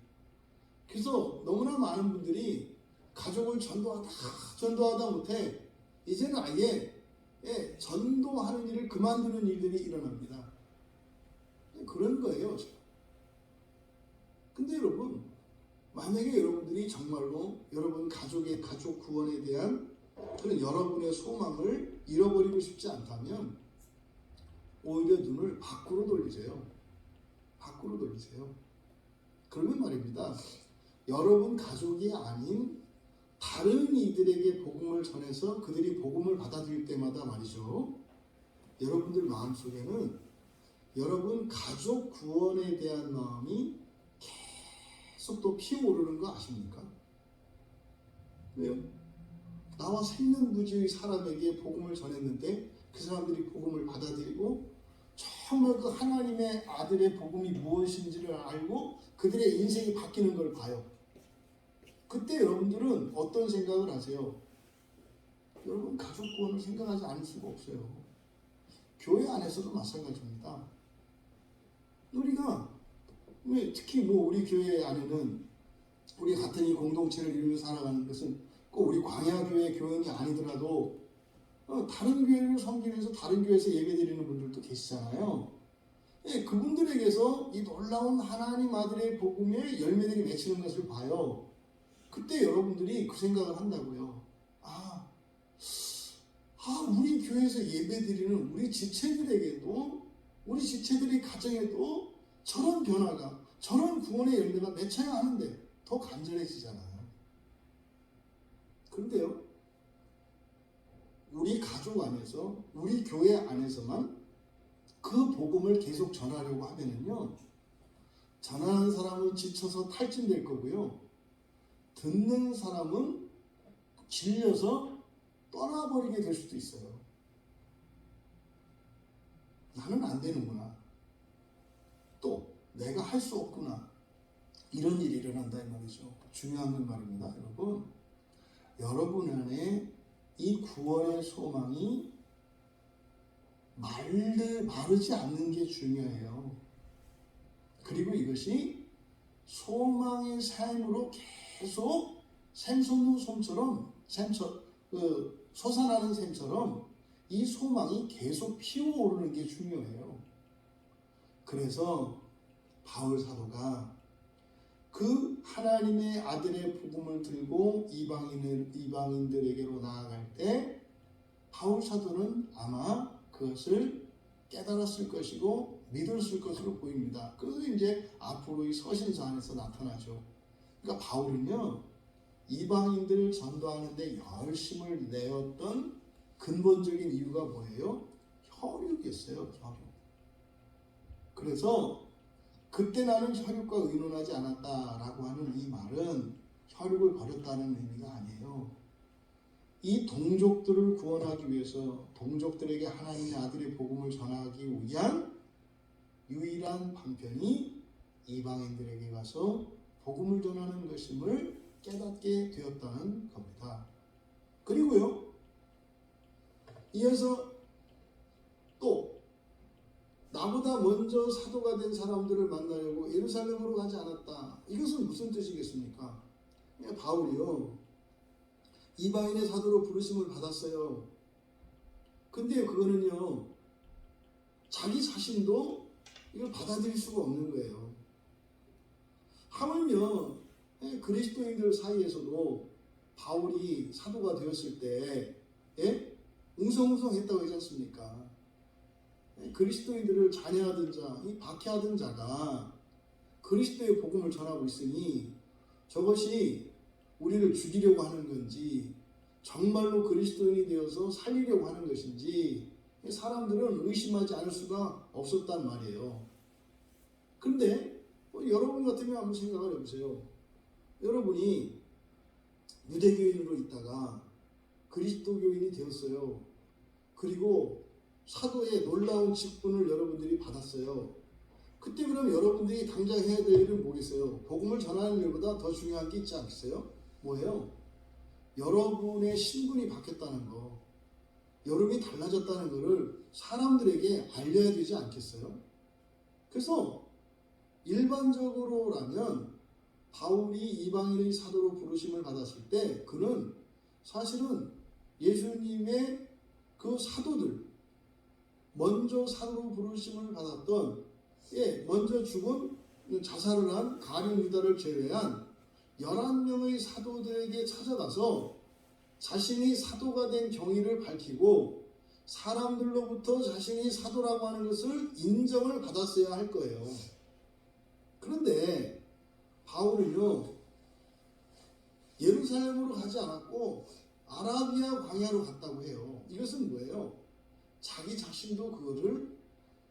그래서 너무나 많은 분들이 가족을 전도하다 못해 이제는 아예 전도하는 일을 그만두는 일들이 일어납니다. 그런 거예요. 근데 여러분, 만약에 여러분들이 정말로 여러분 가족의 가족 구원에 대한 그런 여러분의 소망을 잃어버리고 싶지 않다면 오히려 눈을 밖으로 돌리세요. 밖으로 돌리세요. 그러면 말입니다. 여러분 가족이 아닌 다른 이들에게 복음을 전해서 그들이 복음을 받아들일 때마다 말이죠. 여러분들 마음속에는 여러분 가족 구원에 대한 마음이 계속 또 피어오르는 거 아십니까? 왜요? 나와 생명부지의 사람에게 복음을 전했는데 그 사람들이 복음을 받아들이고 정말 그 하나님의 아들의 복음이 무엇인지를 알고 그들의 인생이 바뀌는 걸 봐요. 그때 여러분들은 어떤 생각을 하세요? 여러분 가족 구원을 생각하지 않을 수가 없어요. 교회 안에서도 마찬가지입니다. 우리가 특히 우리 교회 안에는 우리 같은 이 공동체를 이루며 살아가는 것은 꼭 우리 광야교회 교인이 아니더라도 다른 교회를 섬기면서 다른 교회에서 예배드리는 분들도 계시잖아요. 예, 그분들에게서 이 놀라운 하나님 아들의 복음의 열매들이 맺히는 것을 봐요. 그때 여러분들이 그 생각을 한다고요. 우리 교회에서 예배드리는 우리 지체들에게도, 우리 지체들의 가정에도 저런 변화가, 저런 구원의 열매가 맺혀야 하는데 더 간절해지잖아요. 그런데요, 우리 가족 안에서, 우리 교회 안에서만 그 복음을 계속 전하려고 하면은요, 전하는 사람은 지쳐서 탈진될 거고요, 듣는 사람은 질려서 떠나버리게 될 수도 있어요. 나는 안 되는구나. 또 내가 할 수 없구나. 이런 일이 일어난다 이 말이죠. 중요한 건 말입니다, 여러분. 여러분 안에 이 구원의 소망이 마르지 않는 게 중요해요. 그리고 이것이 소망의 삶으로 계속 샘솟는 솜처럼 솟아나는 샘처럼 이 소망이 계속 피어오르는 게 중요해요. 그래서 바울 사도가 그 하나님의 아들의 복음을 들고 이방인들에게로 나아갈 때 바울 사도는 아마 그것을 깨달았을 것이고 믿었을 것으로 보입니다. 그래서 이제 앞으로 이 서신서 안에서 나타나죠. 그러니까 바울은요, 이방인들을 전도하는 데 열심을 내었던 근본적인 이유가 뭐예요? 혈육이었어요. 혈육. 그래서 그때 나는 혈육과 의논하지 않았다라고 하는 이 말은 혈육을 버렸다는 의미가 아니에요. 이 동족들을 구원하기 위해서 동족들에게 하나님의 아들의 복음을 전하기 위한 유일한 방편이 이방인들에게 가서 복음을 전하는 것임을 깨닫게 되었다는 겁니다. 그리고요, 이어서 또 나보다 먼저 사도가 된 사람들을 만나려고 예루살렘으로 가지 않았다. 이것은 무슨 뜻이겠습니까? 바울이요, 이방인의 사도로 부르심을 받았어요. 근데 그거는요, 자기 자신도 이걸 받아들일 수가 없는 거예요. 하물며 그리스도인들 사이에서도 바울이 사도가 되었을 때 웅성웅성했다고 하지 않습니까? 그리스도인들을 잔해하던 자, 이 박해하던 자가 그리스도의 복음을 전하고 있으니 저것이 우리를 죽이려고 하는 건지 정말로 그리스도인이 되어서 살리려고 하는 것인지 사람들은 의심하지 않을 수가 없었단 말이에요. 그런데 여러분 같으면 한번 생각을 해보세요. 여러분이 유대교인으로 있다가 그리스도교인이 되었어요. 그리고 사도의 놀라운 직분을 여러분들이 받았어요. 그때 그럼 여러분들이 당장 해야 될 일은 뭐겠어요? 복음을 전하는 일보다 더 중요한 게 있지 않겠어요? 뭐예요? 여러분의 신분이 바뀌었다는 거, 여러분이 달라졌다는 것을 사람들에게 알려야 되지 않겠어요? 그래서 일반적으로라면 바울이 이방인의 사도로 부르심을 받았을 때 그는 사실은 예수님의 그 사도들, 먼저 사도로 부르심을 받았던, 먼저 죽은 자살을 한 가룟 유다를 제외한 11명의 사도들에게 찾아가서 자신이 사도가 된 경위를 밝히고 사람들로부터 자신이 사도라고 하는 것을 인정을 받았어야 할 거예요. 그런데 바울은요, 예루살렘으로 가지 않았고 아라비아 광야로 갔다고 해요. 이것은 뭐예요? 자기 자신도 그거를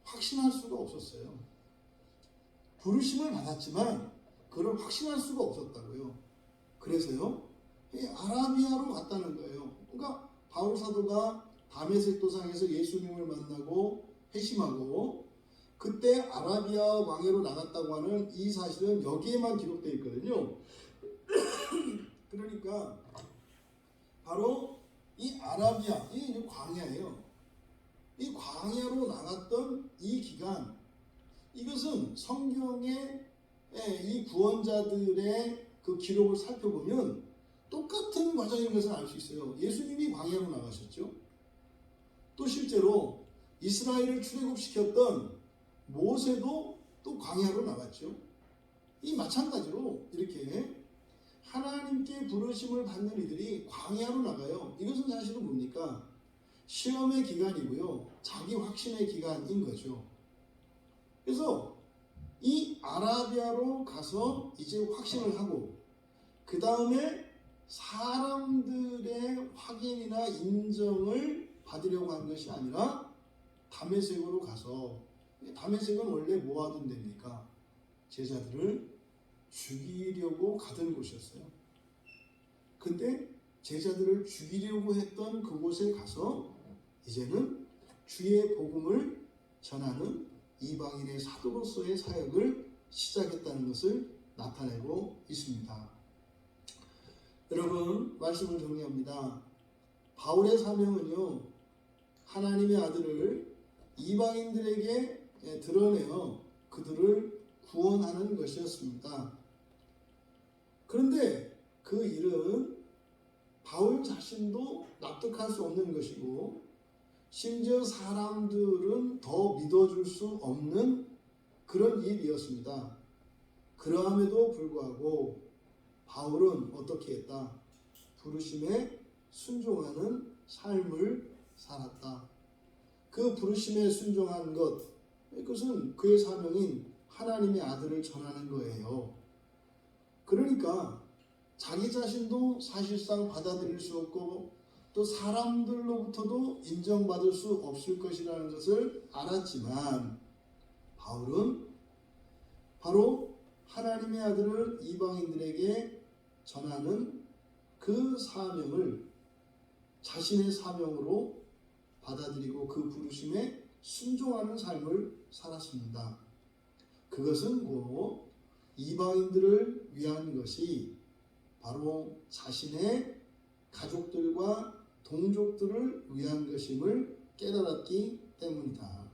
확신할 수가 없었어요. 부르심을 받았지만 그걸 확신할 수가 없었다고요. 그래서요, 아라비아로 갔다는 거예요. 그러니까 바울 사도가 다메섹 도상에서 예수님을 만나고 회심하고 그때 아라비아 광야로 나갔다고 하는 이 사실은 여기에만 기록되어 있거든요. 그러니까 바로 이 아라비아, 이 광야예요. 이 광야로 나갔던 이 기간, 이것은 성경의 이 구원자들의 그 기록을 살펴보면 똑같은 과정인 것을 알 수 있어요. 예수님이 광야로 나가셨죠. 또 실제로 이스라엘을 출애굽시켰던 모세도 또 광야로 나갔죠. 이 마찬가지로 이렇게 하나님께 부르심을 받는 이들이 광야로 나가요. 이것은 사실은 뭡니까? 시험의 기간이고요. 자기 확신의 기간인 거죠. 그래서 이 아라비아로 가서 이제 확신을 하고 그 다음에 사람들의 확인이나 인정을 받으려고 한 것이 아니라 다메섹으로 가서, 다메섹은 원래 뭐 하던 데입니까? 제자들을 죽이려고 가던 곳이었어요. 근데 제자들을 죽이려고 했던 그곳에 가서 이제는 주의 복음을 전하는 이방인의 사도로서의 사역을 시작했다는 것을 나타내고 있습니다. 여러분, 말씀을 정리합니다. 바울의 사명은요, 하나님의 아들을 이방인들에게 드러내어 그들을 구원하는 것이었습니다. 그런데 그 일은 바울 자신도 납득할 수 없는 것이고, 심지어 사람들은 더 믿어줄 수 없는 그런 일이었습니다. 그러함에도 불구하고 바울은 어떻게 했다? 부르심에 순종하는 삶을 살았다. 그 부르심에 순종한 것, 그것은 그의 사명인 하나님의 아들을 전하는 거예요. 그러니까 자기 자신도 사실상 받아들일 수 없고 또 사람들로부터도 인정받을 수 없을 것이라는 것을 알았지만 바울은 바로 하나님의 아들을 이방인들에게 전하는 그 사명을 자신의 사명으로 받아들이고 그 부르심에 순종하는 삶을 살았습니다. 그것은 곧 이방인들을 위한 것이 바로 자신의 가족들과 동족들을 위한 것임을 깨달았기 때문이다.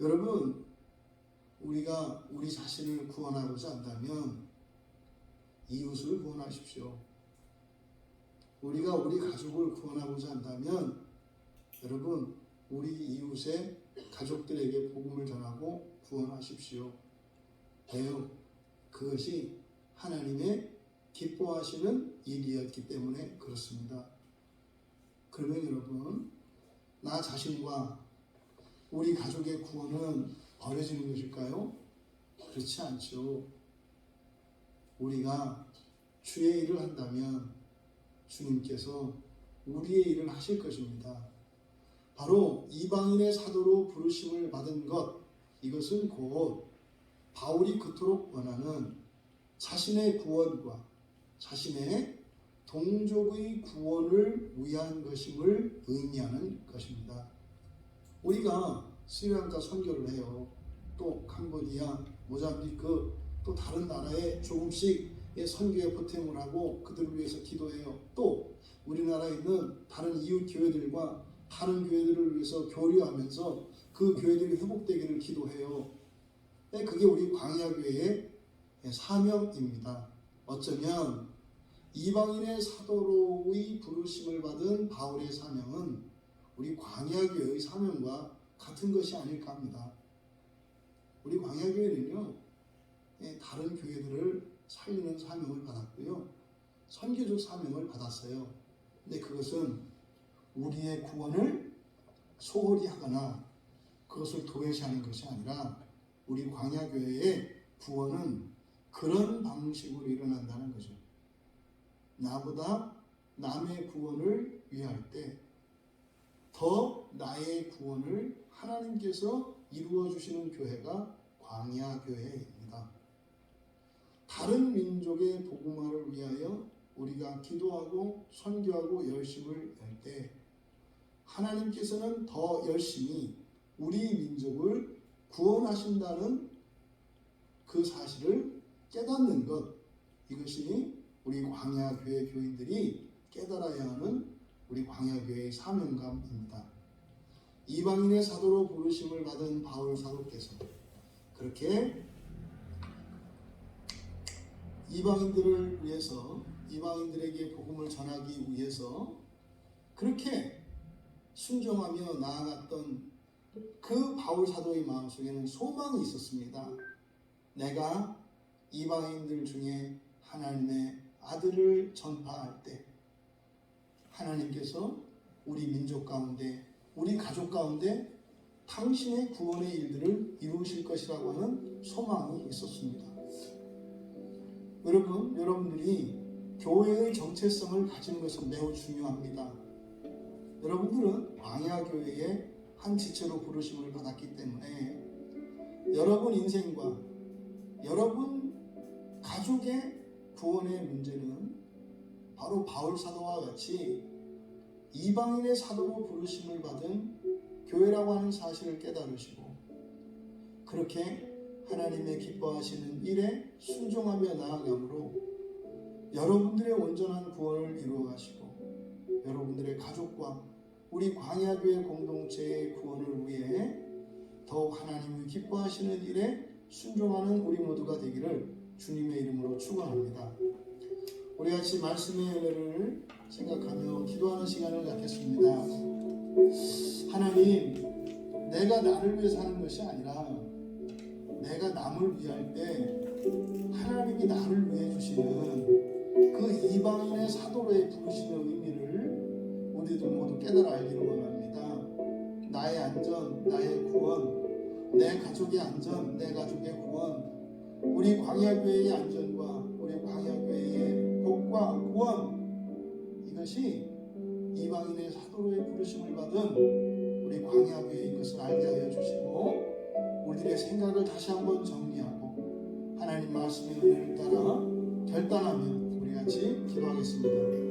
여러분, 우리가 우리 자신을 구원하고자 한다면 이웃을 구원하십시오. 우리가 우리 가족을 구원하고자 한다면 여러분, 우리 이웃의 가족들에게 복음을 전하고 구원하십시오. 왜요? 그것이 하나님의 기뻐하시는 일이었기 때문에 그렇습니다. 그러면 여러분, 나 자신과 우리 가족의 구원은 버려지는 것일까요? 그렇지 않죠. 우리가 주의 일을 한다면 주님께서 우리의 일을 하실 것입니다. 바로 이방인의 사도로 부르심을 받은 것, 이것은 곧 바울이 그토록 원하는 자신의 구원과 자신의 동족의 구원을 위한 것임을 의미하는 것입니다. 우리가 스리랑카 선교를 해요. 또 캄보디아, 모잠비크, 또 다른 나라에 조금씩 선교에 보탬을 하고 그들을 위해서 기도해요. 또 우리나라에 있는 다른 이웃 교회들과 다른 교회들을 위해서 교류하면서 그 교회들이 회복되기를 기도해요. 그게 우리 광야교회의 사명입니다. 어쩌면 이방인의 사도로의 부르심을 받은 바울의 사명은 우리 광야교회의 사명과 같은 것이 아닐까 합니다. 우리 광야교회는요, 다른 교회들을 살리는 사명을 받았고요, 선교적 사명을 받았어요. 근데 그것은 우리의 구원을 소홀히 하거나 그것을 도외시하는 것이 아니라 우리 광야교회의 구원은 그런 방식으로 일어난다는 거죠. 나보다 남의 구원을 위할 때 더 나의 구원을 하나님께서 이루어 주시는 교회가 광야교회입니다. 다른 민족의 복음화를 위하여 우리가 기도하고 선교하고 열심을 낼 때 하나님께서는 더 열심히 우리 민족을 구원하신다는 그 사실을 깨닫는 것, 이것이 우리 광야교회 교인들이 깨달아야 하는 우리 광야교회의 사명감입니다. 이방인의 사도로 부르심을 받은 바울 사도께서 그렇게 이방인들을 위해서, 이방인들에게 복음을 전하기 위해서 그렇게 순종하며 나아갔던 그 바울 사도의 마음속에는 소망이 있었습니다. 내가 이방인들 중에 하나님의 아들을 전파할 때 하나님께서 우리 민족 가운데, 우리 가족 가운데 당신의 구원의 일들을 이루실 것이라고 하는 소망이 있었습니다. 여러분들이 교회의 정체성을 가지는 것은 매우 중요합니다. 여러분들은 광야교회의 한 지체로 부르심을 받았기 때문에 여러분 인생과 여러분 가족의 구원의 문제는 바로 바울 사도와 같이 이방인의 사도로 부르심을 받은 교회라고 하는 사실을 깨달으시고 그렇게 하나님의 기뻐하시는 일에 순종하며 나아감으로 여러분들의 온전한 구원을 이루어 가시고 여러분들의 가족과 우리 광야교회 공동체의 구원을 위해 더욱 하나님이 기뻐하시는 일에 순종하는 우리 모두가 되기를 주님의 이름으로 축원합니다. 우리 같이 말씀의 은혜를 생각하며 기도하는 시간을 갖겠습니다. 하나님, 내가 나를 위해 사는 것이 아니라 내가 남을 위할 때 하나님이 나를 위해 주시는 그 이방인의 사도로의 부르심의 의미를 우리들 모두 깨달아 알기를 원합니다. 나의 안전, 나의 구원, 내 가족의 안전, 내 가족의 구원, 우리 광야교회의 안전과 우리 광야교회의 복과 구원, 이것이 이방인의 사도로의 부르심을 받은 우리 광야교회인 것을 알게 하여 주시고 우리들의 생각을 다시 한번 정리하고 하나님 말씀의 은혜를 따라 결단하며 우리 같이 기도하겠습니다.